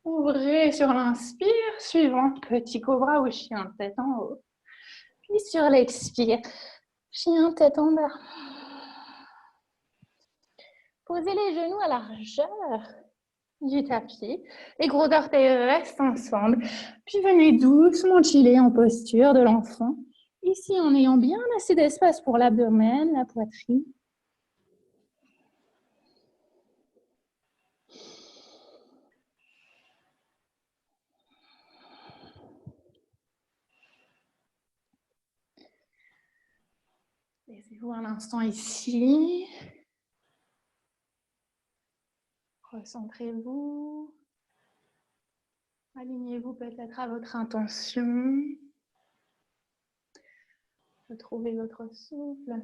Ouvrez sur l'inspire, suivant petit cobra ou chien tête en haut. Puis sur l'expire, chien tête en bas. Posez les genoux à largeur du tapis. Les gros orteils restent ensemble. Puis venez doucement chiller en posture de l'enfant. Ici, en ayant bien assez d'espace pour l'abdomen, la poitrine. Laissez-vous un instant ici. Recentrez-vous. Alignez-vous peut-être à votre intention. Retrouvez votre souffle.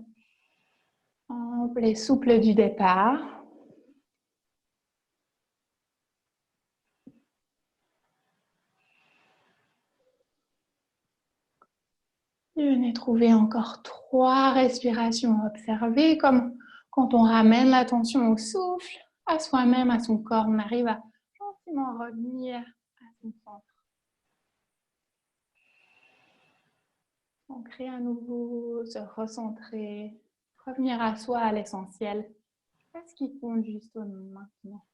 Ample et souple du départ. Et venez trouver encore 3 respirations observées, comme quand on ramène l'attention au souffle, à soi-même, à son corps. On arrive à gentiment revenir à son centre. Ancrer à nouveau, se recentrer, revenir à soi, à l'essentiel, à ce qui compte juste maintenant.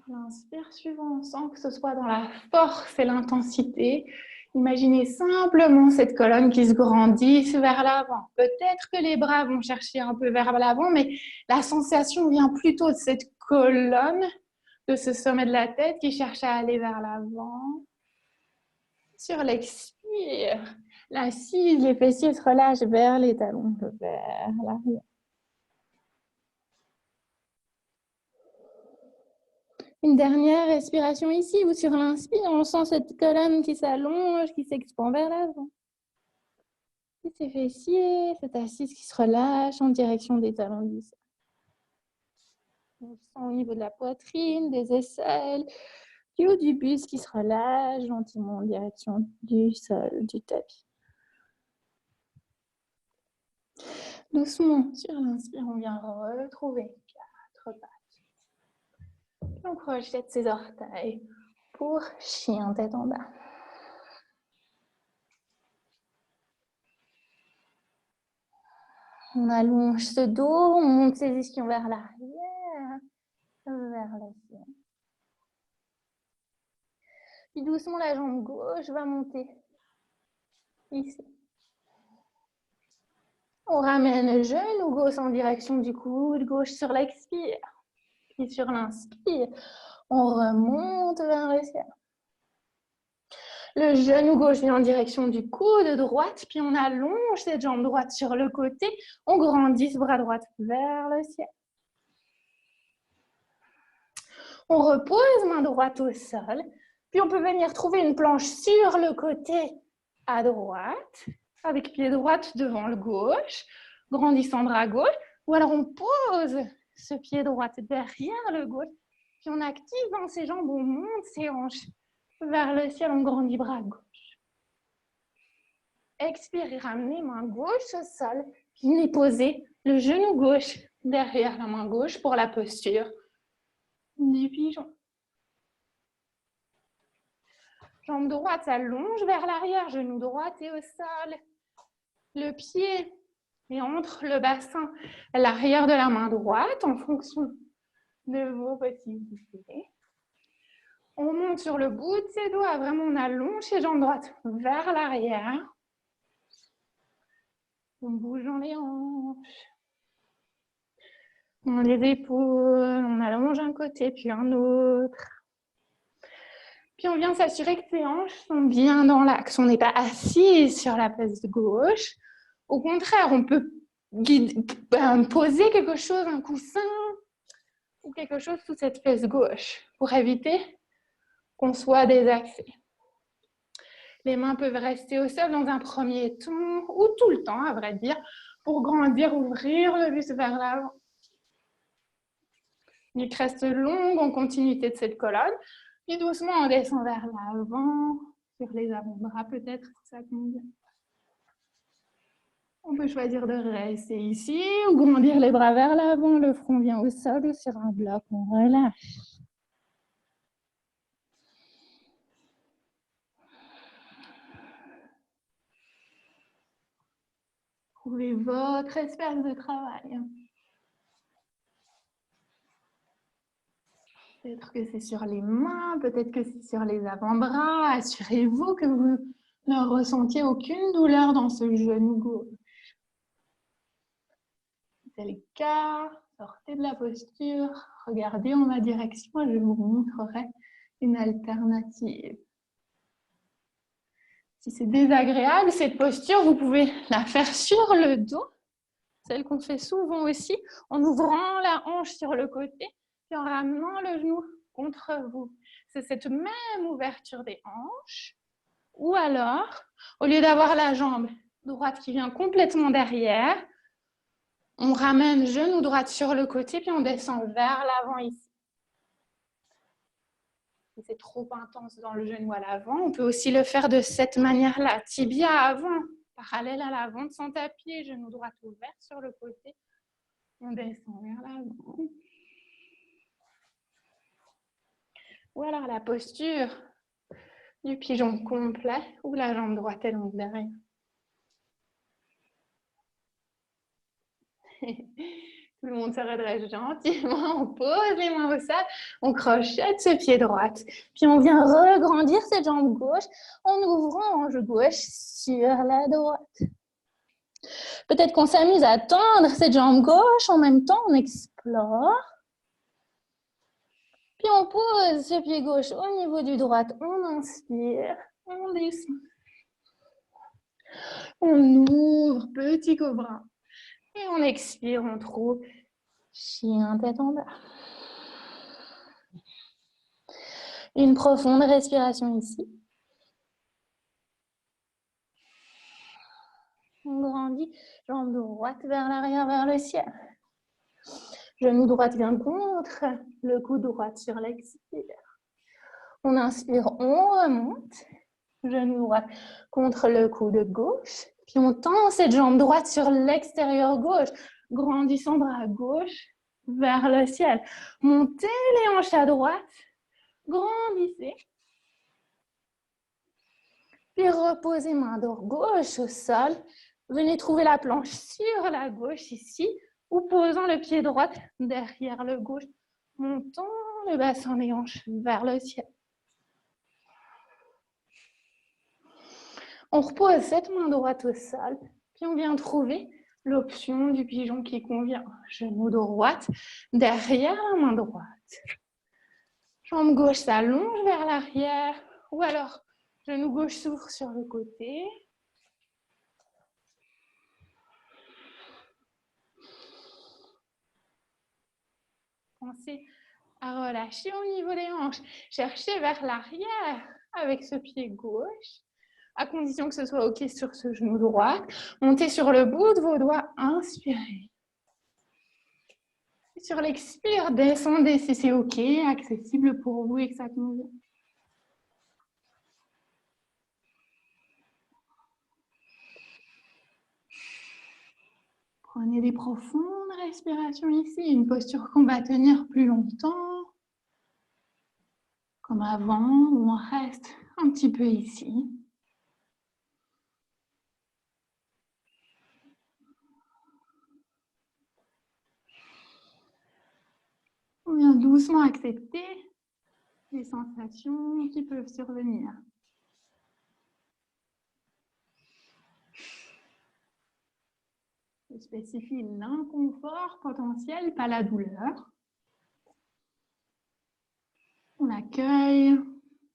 L'inspire suivant, sans que ce soit dans la force et l'intensité. Imaginez simplement cette colonne qui se grandisse vers l'avant. Peut-être que les bras vont chercher un peu vers l'avant, mais la sensation vient plutôt de cette colonne, de ce sommet de la tête qui cherche à aller vers l'avant. Sur l'expire, l'assise, les fessiers se relâchent vers les talons, vers l'arrière. Une dernière respiration ici, ou sur l'inspire, on sent cette colonne qui s'allonge, qui s'expand vers l'avant. Et ces fessiers, cette assise qui se relâche en direction des talons du sol. On sent au niveau de la poitrine, des aisselles, du haut du buste qui se relâche gentiment en direction du sol, du tapis. Doucement, sur l'inspire, on vient retrouver 4 pattes. On projette ses orteils pour chien tête en bas. On allonge ce dos, on monte ses ischions vers l'arrière, vers le ciel. Puis doucement, la jambe gauche va monter ici. On ramène le genou gauche en direction du coude gauche sur l'expire. Puis sur l'inspire, on remonte vers le ciel. Le genou gauche vient en direction du coude droite, puis on allonge cette jambe droite sur le côté. On grandit ce bras droit vers le ciel. On repose main droite au sol, puis on peut venir trouver une planche sur le côté à droite, avec pied droit devant le gauche, grandissant bras gauche, ou alors on pose ce pied droit derrière le gauche, puis on active dans ses jambes, on monte ses hanches vers le ciel, on grandit bras gauche. Expirez, ramenez main gauche au sol, puis venez poser le genou gauche derrière la main gauche pour la posture du pigeon. Jambe droite s'allonge vers l'arrière, genou droit et au sol. Le pied est entre le bassin et l'arrière de la main droite en fonction de vos possibilités. On monte sur le bout de ses doigts, vraiment on allonge ses jambes droites vers l'arrière. On bouge dans les hanches. On les épaules, on allonge un côté puis un autre. Puis on vient s'assurer que ces hanches sont bien dans l'axe. On n'est pas assis sur la fesse gauche. Au contraire, on peut poser quelque chose, un coussin ou quelque chose sous cette fesse gauche pour éviter qu'on soit désaxé. Les mains peuvent rester au sol dans un premier temps ou tout le temps, à vrai dire, pour grandir, ouvrir le buste vers l'avant. Nuque reste longue en continuité de cette colonne. Puis doucement, on descend vers l'avant, sur les avant-bras peut-être, si ça convient. On peut choisir de rester ici ou grandir les bras vers l'avant, le front vient au sol ou sur un bloc, on relâche. Trouvez votre espace de travail. Peut-être que c'est sur les mains, peut-être que c'est sur les avant-bras. Assurez-vous que vous ne ressentiez aucune douleur dans ce genou gauche. Si c'est le cas, sortez de la posture, regardez en ma direction et je vous montrerai une alternative. Si c'est désagréable, cette posture, vous pouvez la faire sur le dos, celle qu'on fait souvent aussi, en ouvrant la hanche sur le côté, puis en ramenant le genou contre vous. C'est cette même ouverture des hanches. Ou alors, au lieu d'avoir la jambe droite qui vient complètement derrière, on ramène genou droite sur le côté, puis on descend vers l'avant ici. Si c'est trop intense dans le genou à l'avant, on peut aussi le faire de cette manière-là. Tibia avant, parallèle à l'avant de son tapis, genou droit ouvert sur le côté. On descend vers l'avant. Ou alors la posture du pigeon complet, où la jambe droite est longue derrière. Tout le monde se redresse gentiment, on pose les mains au sol, on crochette ce pied droit. Puis on vient regrandir cette jambe gauche en ouvrant hanche gauche sur la droite. Peut-être qu'on s'amuse à tendre cette jambe gauche, en même temps on explore. Puis on pose ce pied gauche au niveau du droit, on inspire, on descend. On ouvre, petit cobra. Et on expire, on trouve chien tête en bas. Une profonde respiration ici. On grandit, jambe droite vers l'arrière, vers le ciel. Genou droit vient contre, le coude droit sur l'expire. On inspire, on remonte. Genou droit contre le coude gauche. Puis on tend cette jambe droite sur l'extérieur gauche, grandissant bras gauche vers le ciel. Montez les hanches à droite, grandissez. Puis reposez main gauche au sol. Venez trouver la planche sur la gauche ici, ou posant le pied droit derrière le gauche. Montons le bassin des hanches vers le ciel. On repose cette main droite au sol, puis on vient trouver l'option du pigeon qui convient. Genou droite derrière la main droite. Jambe gauche s'allonge vers l'arrière, ou alors genou gauche s'ouvre sur le côté. Pensez à relâcher au niveau des hanches. Cherchez vers l'arrière avec ce pied gauche, à condition que ce soit OK sur ce genou droit. Montez sur le bout de vos doigts, inspirez. Et sur l'expire, descendez si c'est OK, accessible pour vous et que ça convient. Prenez des profondes respirations ici, une posture qu'on va tenir plus longtemps, comme avant, où on reste un petit peu ici. On vient doucement accepter les sensations qui peuvent survenir. Je spécifie l'inconfort potentiel, pas la douleur. On l'accueille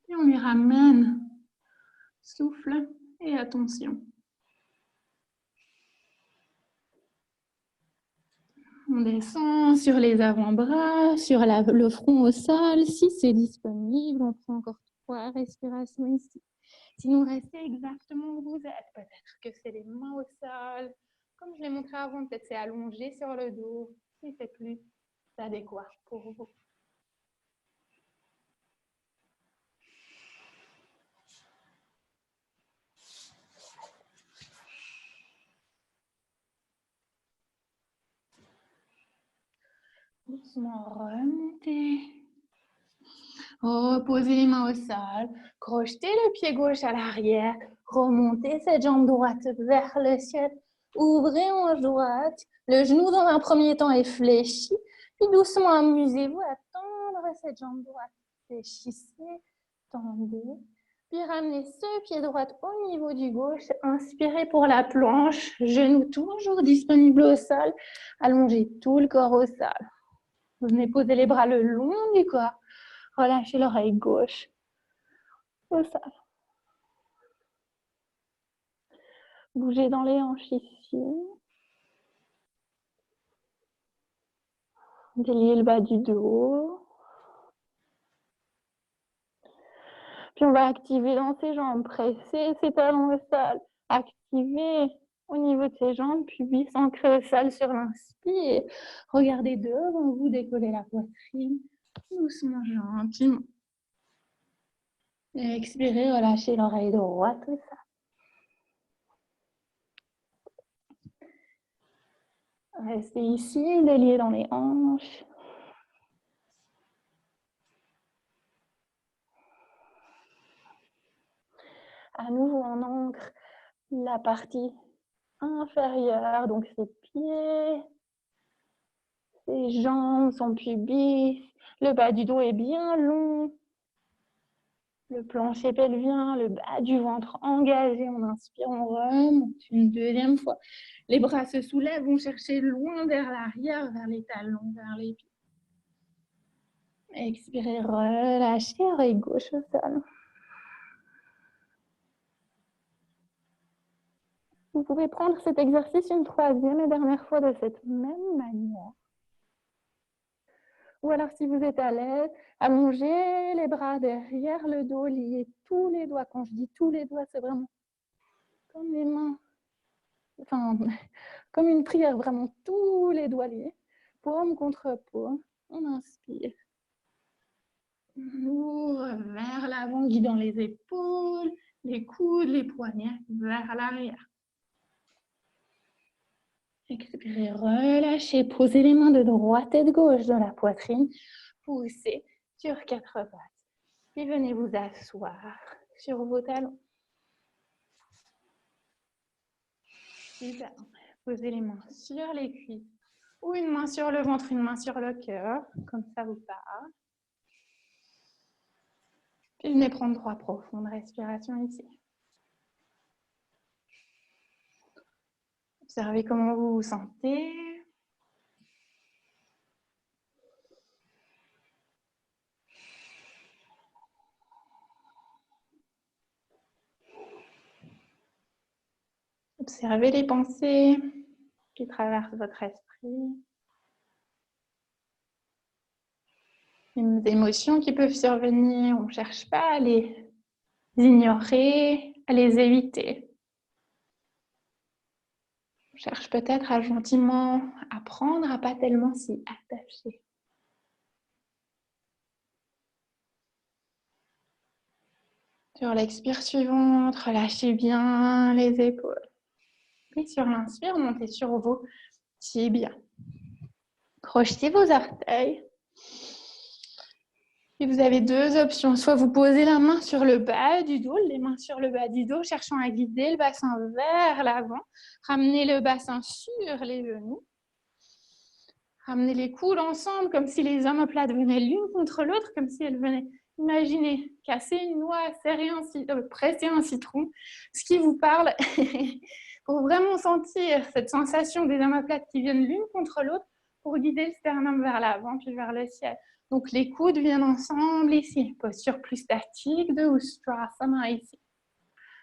et on lui ramène souffle et attention. On descend sur les avant-bras, sur le front au sol. Si c'est disponible, on prend encore 3 respirations ici. Sinon, restez exactement où vous êtes. Peut-être que c'est les mains au sol. Comme je l'ai montré avant, peut-être c'est allongé sur le dos. Si c'est plus adéquat pour vous. Doucement remontez. Reposez les mains au sol. Crochetez le pied gauche à l'arrière. Remontez cette jambe droite vers le ciel. Ouvrez hanche droite. Le genou dans un premier temps est fléchi. Puis doucement amusez-vous à tendre cette jambe droite. Fléchissez, tendez. Puis ramenez ce pied droit au niveau du gauche. Inspirez pour la planche. Genou toujours disponible au sol. Allongez tout le corps au sol. Vous venez poser les bras le long du corps. Relâchez l'oreille gauche au sol. Bougez dans les hanches ici. Déliez le bas du dos. Puis on va activer dans ses jambes. Presser ses talons au sol. Activer au niveau de ses jambes. Puis s'ancrer au sol sur l'inspire. Regardez devant vous, décoller la poitrine. Doucement, gentiment. Et expirez, relâchez l'oreille droite au sol. Restez ici, déliez dans les hanches. À nouveau, on ancre la partie inférieure, donc ses pieds, ses jambes, son pubis. Le bas du dos est bien long. Le plancher pelvien, le bas du ventre engagé. On inspire, on remonte une deuxième fois. Les bras se soulèvent, vont chercher loin vers l'arrière, vers les talons, vers les pieds. Expirez, relâchez, oreille gauche au sol. Vous pouvez prendre cet exercice une troisième et dernière fois de cette même manière. Ou alors, si vous êtes à l'aise, allongez les bras derrière le dos, liez tous les doigts. Quand je dis tous les doigts, c'est vraiment comme les mains, enfin, comme une prière, vraiment tous les doigts liés. Paume contre paume. On inspire. On ouvre vers l'avant, guidant les épaules, les coudes, les poignets vers l'arrière. Expirez, relâchez, posez les mains de droite et de gauche dans la poitrine. Poussez sur 4 pattes. Puis venez vous asseoir sur vos talons. Super. Posez les mains sur les cuisses ou une main sur le ventre, une main sur le cœur, comme ça vous parle. Puis venez prendre 3 profondes respirations ici. Observez comment vous vous sentez. Observez les pensées qui traversent votre esprit. Les émotions qui peuvent survenir, on ne cherche pas à les ignorer, à les éviter. On cherche peut-être à gentiment apprendre à pas tellement s'y attacher. Sur l'expire suivante, relâchez bien les épaules. Puis sur l'inspire, montez sur vos tibias. Crochetez vos orteils. Et vous avez 2 options. Soit vous posez la main sur le bas du dos, les mains sur le bas du dos, cherchant à guider le bassin vers l'avant. Ramenez le bassin sur les genoux. Ramenez les coudes ensemble, comme si les omoplates venaient l'une contre l'autre, comme si elles venaient, imaginez, casser une noix, presser un citron. Ce qui vous parle, pour vraiment sentir cette sensation des omoplates qui viennent l'une contre l'autre pour guider le sternum vers l'avant puis vers le ciel. Donc les coudes viennent ensemble ici, posture plus statique de Ustrasana ici.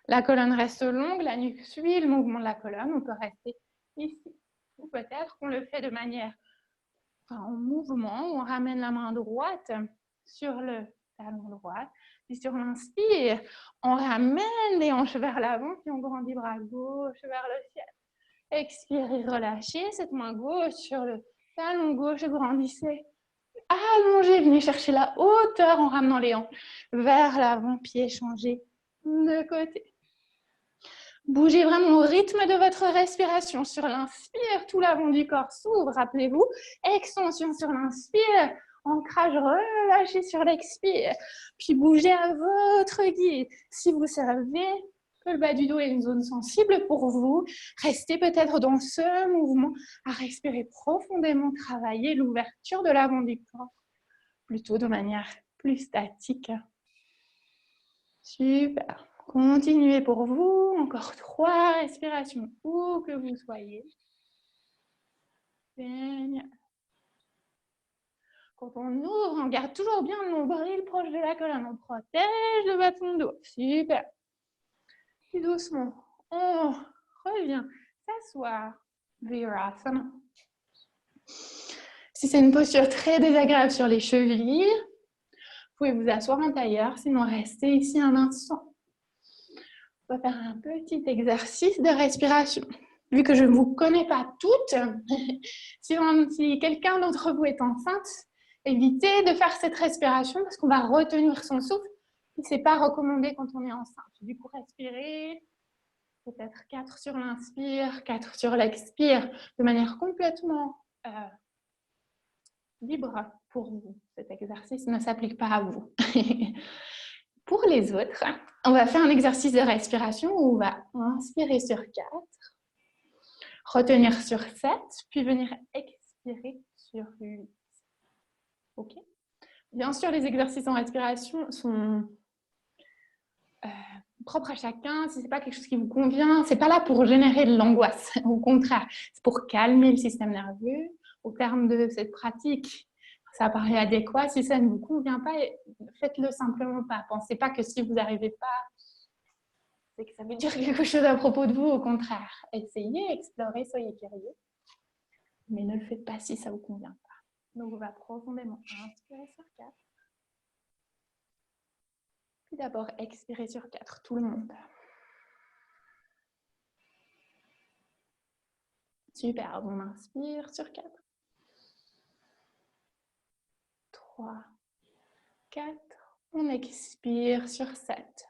La colonne reste longue, la nuque suit le mouvement de la colonne, on peut rester ici. Ou peut-être qu'on le fait de manière en mouvement, où on ramène la main droite sur le talon droit, puis sur l'inspire, on ramène les hanches vers l'avant, puis on grandit bras gauche vers le ciel. Expirez, relâchez cette main gauche sur le talon gauche, grandissez. Allongez, venez chercher la hauteur en ramenant les hanches vers l'avant, pied changé de côté. Bougez vraiment au rythme de votre respiration. Sur l'inspire, tout l'avant du corps s'ouvre, rappelez-vous. Extension sur l'inspire, ancrage relâché sur l'expire. Puis bougez à votre guide. Si vous savez que le bas du dos est une zone sensible pour vous, restez peut-être dans ce mouvement à respirer profondément, travailler l'ouverture de l'avant du corps, plutôt de manière plus statique. Super. Continuez pour vous, encore 3 respirations, où que vous soyez. Génial. Quand on ouvre, on garde toujours bien le nombril proche de la colonne, on protège le bâton de dos. Super. Puis doucement, on revient s'asseoir. Virasana. Si c'est une posture très désagréable sur les chevilles, vous pouvez vous asseoir en tailleur, sinon restez ici un instant. On va faire un petit exercice de respiration. Vu que je ne vous connais pas toutes, si quelqu'un d'entre vous est enceinte, évitez de faire cette respiration parce qu'on va retenir son souffle. Ce n'est pas recommandé quand on est enceinte. Du coup, respirez, peut-être 4 sur l'inspire, 4 sur l'expire, de manière complètement libre pour vous. Cet exercice ne s'applique pas à vous. Pour les autres, on va faire un exercice de respiration où on va inspirer sur 4, retenir sur 7, puis venir expirer sur 8. OK? Bien sûr, les exercices en respiration sont propres à chacun. Si ce n'est pas quelque chose qui vous convient, ce n'est pas là pour générer de l'angoisse. Au contraire, c'est pour calmer le système nerveux. Au terme de cette pratique, ça paraît adéquat. Si ça ne vous convient pas, faites-le simplement pas. Pensez pas que si vous n'arrivez pas, c'est que ça veut dire quelque chose à propos de vous. Au contraire, essayez, explorez, soyez curieux. Mais ne le faites pas si ça ne vous convient pas. Donc, on va profondément inspirer sur 4. Puis d'abord, expirer sur 4, tout le monde. Super, on inspire sur 4. 3, 4. On expire sur 7.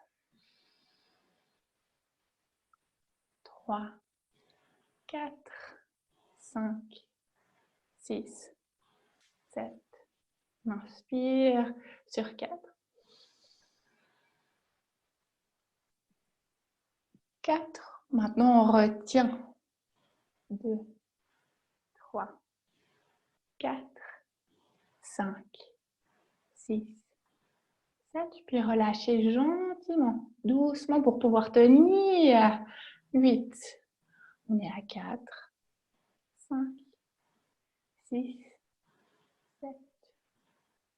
3, 4, 5, 6, 7. On inspire sur 4. 4. Maintenant, on retient. 2, 3, 4, 5, 6, 7. Puis relâchez gentiment, doucement pour pouvoir tenir. 8. On est à 4, 5, 6, 7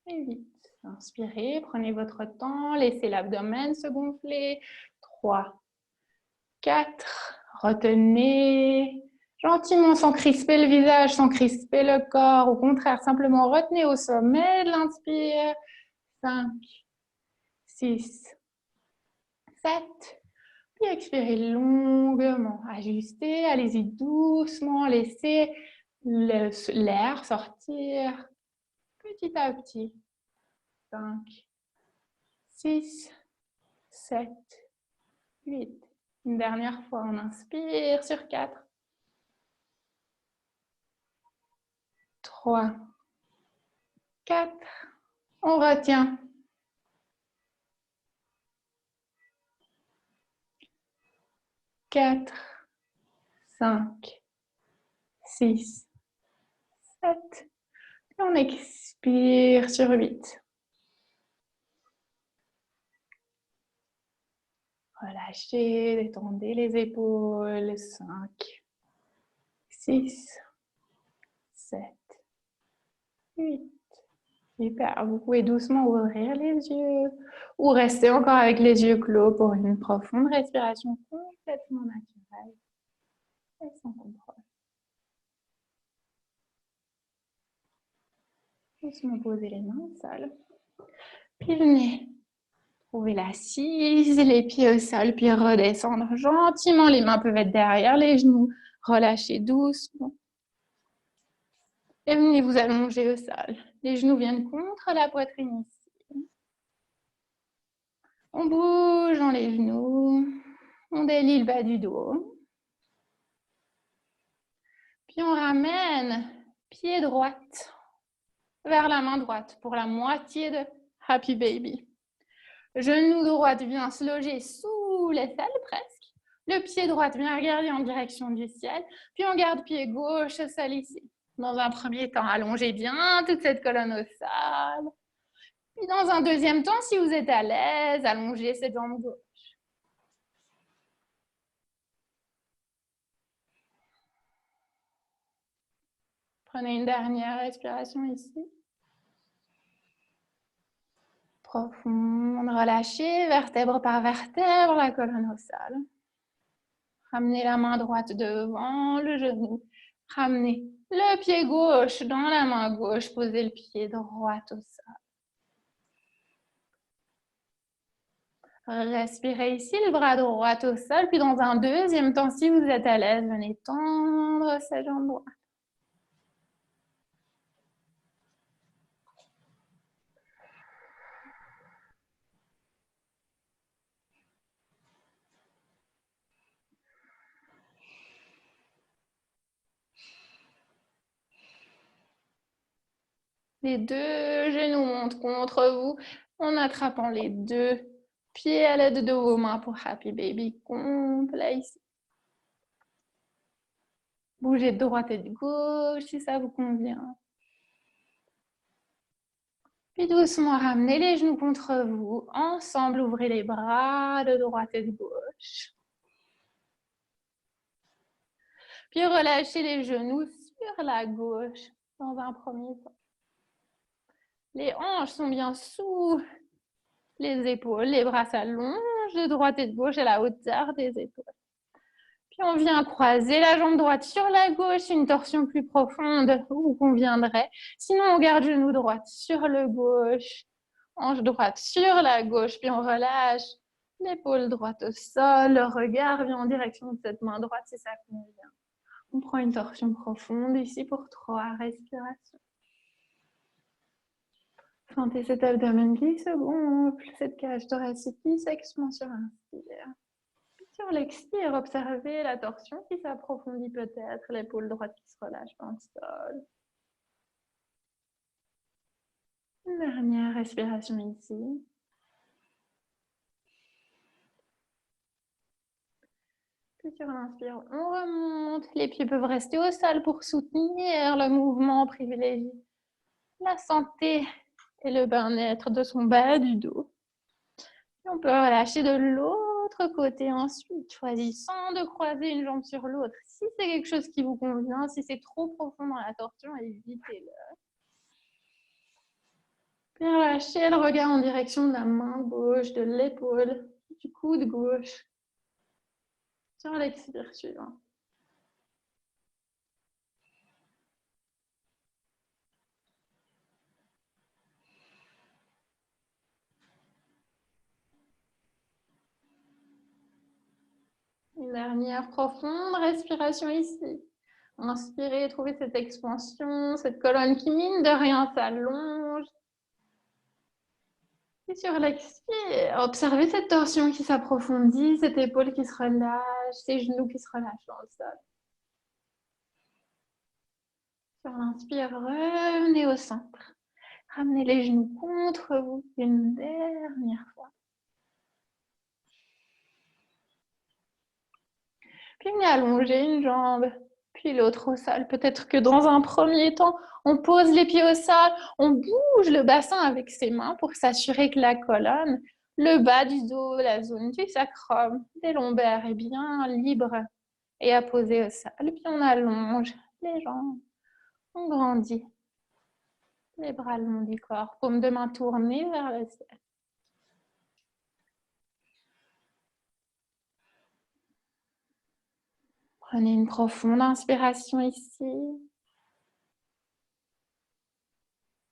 et 8. Inspirez, prenez votre temps, laissez l'abdomen se gonfler. 3, 4, retenez gentiment sans crisper le visage, sans crisper le corps. Au contraire, simplement retenez au sommet de l'inspire. 5, 6, 7. Puis expirez longuement. Ajustez, allez-y doucement. Laissez l'air sortir petit à petit. 5, 6, 7, 8. Une dernière fois, on inspire sur 4. 3, 4. On retient. 4, 5, 6, 7. Et on expire sur 8. Relâchez, détendez les épaules. 5, 6, 7, 8. Super. Vous pouvez doucement ouvrir les yeux ou rester encore avec les yeux clos pour une profonde respiration complètement naturelle et sans contrôle. Doucement poser les mains au sol. Puis venez trouver l'assise, les pieds au sol, puis redescendre gentiment. Les mains peuvent être derrière les genoux. Relâchez doucement. Et venez vous allonger au sol. Les genoux viennent contre la poitrine ici. On bouge dans les genoux. On délie le bas du dos. Puis on ramène pied droite vers la main droite pour la moitié de Happy Baby. Genou droit vient se loger sous l'aisselle presque. Le pied droit vient regarder en direction du ciel. Puis on garde pied gauche au sol ici. Dans un premier temps, allongez bien toute cette colonne au sol. Puis dans un deuxième temps, si vous êtes à l'aise, allongez cette jambe gauche. Prenez une dernière respiration ici. Profonde, relâchez, vertèbre par vertèbre, la colonne au sol. Ramenez la main droite devant le genou. Ramenez le pied gauche dans la main gauche. Posez le pied droit au sol. Respirez ici, le bras droit au sol. Puis dans un deuxième temps, si vous êtes à l'aise, venez tendre sa jambe droite. Les deux genoux montent contre vous en attrapant les deux pieds à l'aide de vos mains pour Happy Baby complet ici. Bougez de droite et de gauche si ça vous convient. Puis doucement, ramenez les genoux contre vous. Ensemble, ouvrez les bras de droite et de gauche. Puis relâchez les genoux sur la gauche dans un premier temps. Les hanches sont bien sous les épaules. Les bras s'allongent de droite et de gauche à la hauteur des épaules. Puis on vient croiser la jambe droite sur la gauche, une torsion plus profonde vous conviendrait. Sinon, on garde genou droit sur le gauche, hanche droite sur la gauche, puis on relâche l'épaule droite au sol, le regard vient en direction de cette main droite si ça convient. On prend une torsion profonde ici pour 3 respirations. Sentez cet abdomen qui se gonfle, cette cage thoracique qui s'expand sur l'inspire. Sur l'expire, observez la torsion qui s'approfondit peut-être, l'épaule droite qui se relâche dans le sol. Une dernière respiration ici. Puis sur l'inspire, on remonte. Les pieds peuvent rester au sol pour soutenir le mouvement privilégié. La santé et le bien-être de son bas du dos. Et on peut relâcher de l'autre côté ensuite, choisissant de croiser une jambe sur l'autre. Si c'est quelque chose qui vous convient, si c'est trop profond dans la torsion, évitez-le. Puis relâchez le regard en direction de la main gauche, de l'épaule, du coude gauche. Sur l'expire suivant. Une dernière profonde respiration ici. Inspirez, trouvez cette expansion, cette colonne qui mine de rien s'allonge. Et sur l'expire, observez cette torsion qui s'approfondit, cette épaule qui se relâche, ces genoux qui se relâchent dans le sol. Sur l'inspire, revenez au centre. Ramenez les genoux contre vous une dernière fois. Puis venez allonger une jambe, puis l'autre au sol. Peut-être que dans un premier temps, on pose les pieds au sol, on bouge le bassin avec ses mains pour s'assurer que la colonne Le bas du dos, la zone du sacrum, des lombaires est bien libre et apposé au sol. Puis on allonge les jambes, on grandit. Les bras le long du corps, paume de main tournée vers le ciel. Prenez une profonde inspiration ici.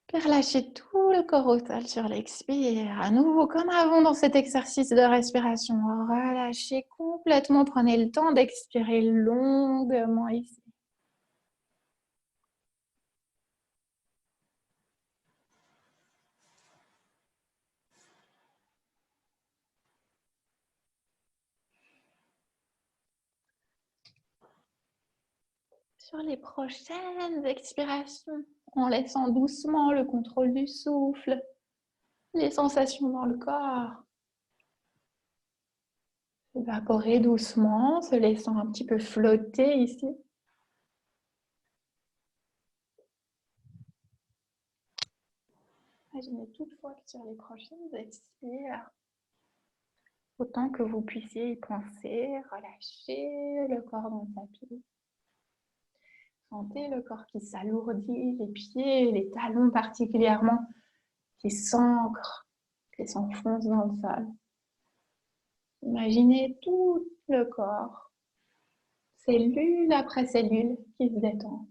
Puis relâchez tout le corps au sol sur l'expire. À nouveau, comme avant dans cet exercice de respiration, relâchez complètement. Prenez le temps d'expirer longuement ici. Sur les prochaines expirations, en laissant doucement le contrôle du souffle, les sensations dans le corps évaporer doucement, se laissant un petit peu flotter ici. Imaginez toutefois que sur les prochaines expires, autant que vous puissiez y penser, relâchez le corps dans le tapis. Sentez le corps qui s'alourdit, les pieds, les talons particulièrement, qui s'ancrent, qui s'enfoncent dans le sol. Imaginez tout le corps, cellule après cellule, qui se détend,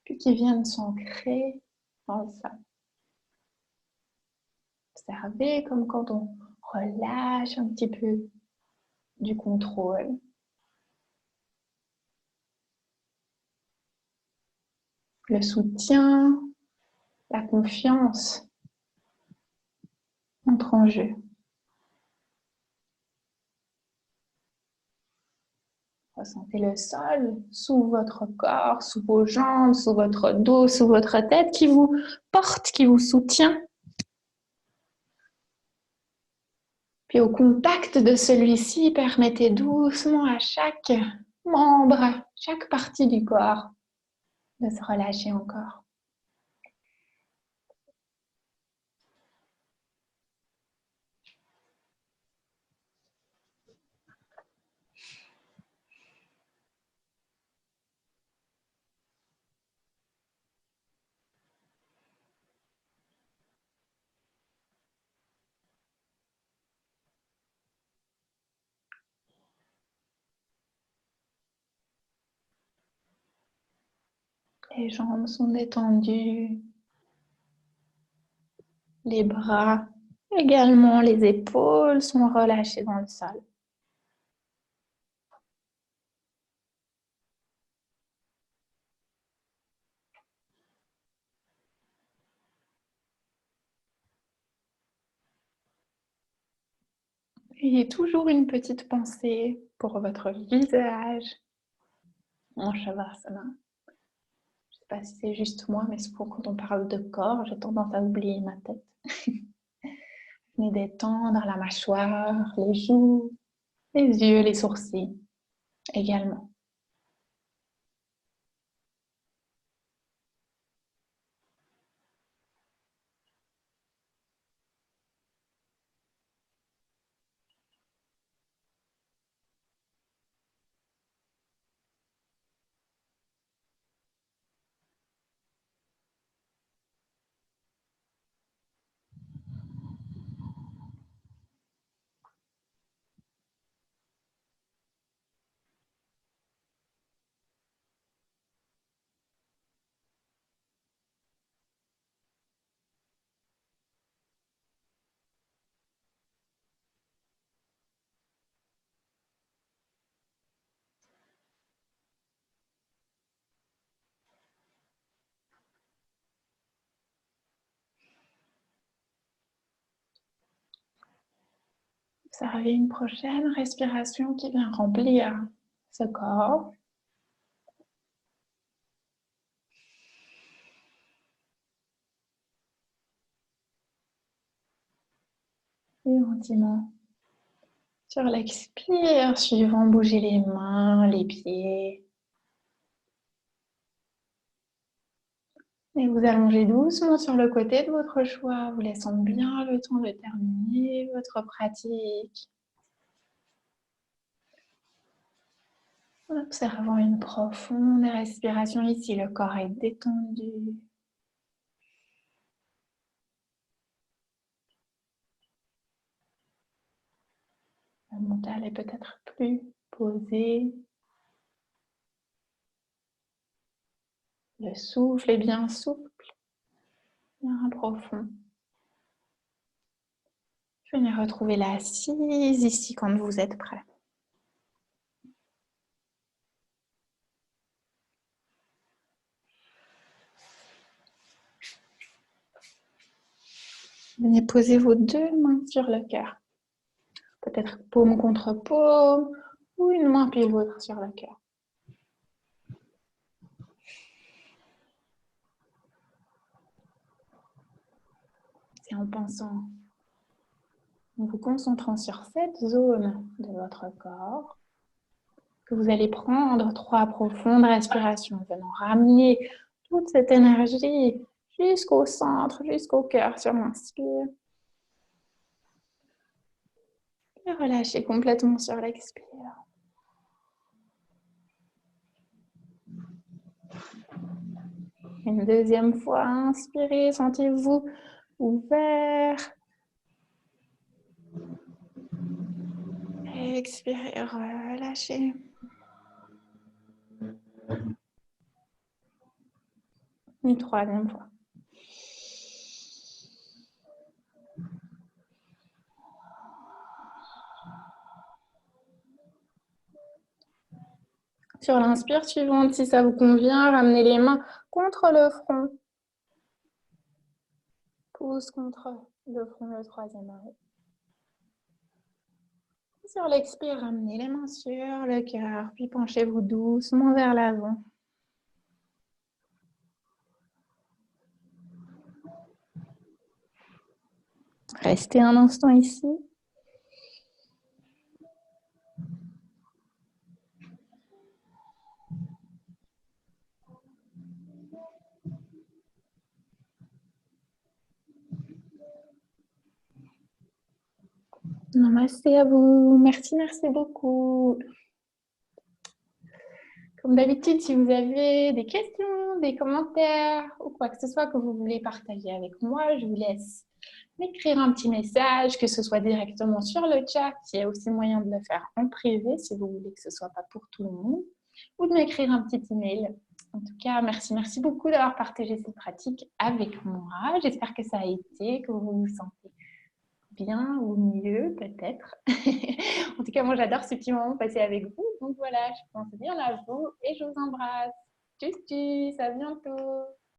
puis qui vient de s'ancrer dans le sol. Observez comme quand on relâche un petit peu du contrôle. Le soutien, la confiance entrent en jeu. Ressentez le sol sous votre corps, sous vos jambes, sous votre dos, sous votre tête qui vous porte, qui vous soutient. Puis au contact de celui-ci, permettez doucement à chaque membre, chaque partie du corps de se relâcher encore. Les jambes sont détendues, les bras également, les épaules sont relâchées dans le sol. Ayez toujours une petite pensée pour votre visage en Shavasana. Je ne sais pas si c'est juste moi, mais souvent quand on parle de corps, j'ai tendance à oublier ma tête. Venez détendre la mâchoire, les joues, les yeux, les sourcils également. Observez une prochaine respiration qui vient remplir ce corps. Et gentiment, sur l'expire, suivant, bougez les mains, les pieds. Et vous allongez doucement sur le côté de votre choix, vous laissant bien le temps de terminer votre pratique. En observant une profonde respiration ici, le corps est détendu. Le mental est peut-être plus posé. Le souffle est bien souple, bien profond. Venez retrouver l'assise ici quand vous êtes prêt. Venez poser vos deux mains sur le cœur. Peut-être paume contre paume ou une main puis l'autre sur le cœur. C'est en pensant, en vous concentrant sur cette zone de votre corps que vous allez prendre 3 profondes respirations, venant ramener toute cette énergie jusqu'au centre, jusqu'au cœur sur l'inspire. Et relâchez complètement sur l'expire. Une deuxième fois, inspirez, sentez-vous ouvert. Expirez, relâchez. Une troisième fois. Sur l'inspire suivante, si ça vous convient, ramenez les mains contre le front. Pouce contre le front, le troisième arrêt. Sur l'expire, ramenez les mains sur le cœur, puis penchez-vous doucement vers l'avant. Restez un instant ici. Namasté à vous. Merci, merci beaucoup. Comme d'habitude, si vous avez des questions, des commentaires ou quoi que ce soit que vous voulez partager avec moi, je vous laisse m'écrire un petit message, que ce soit directement sur le chat. Il y a aussi moyen de le faire en privé si vous voulez que ce ne soit pas pour tout le monde, ou de m'écrire un petit email. En tout cas, merci beaucoup d'avoir partagé cette pratique avec moi. J'espère que ça a été, que vous vous sentez bien ou mieux peut-être. En tout cas, moi j'adore ce petit moment passé avec vous. Donc voilà, je pense bien à vous et je vous embrasse. Tchuss, tchuss, à bientôt.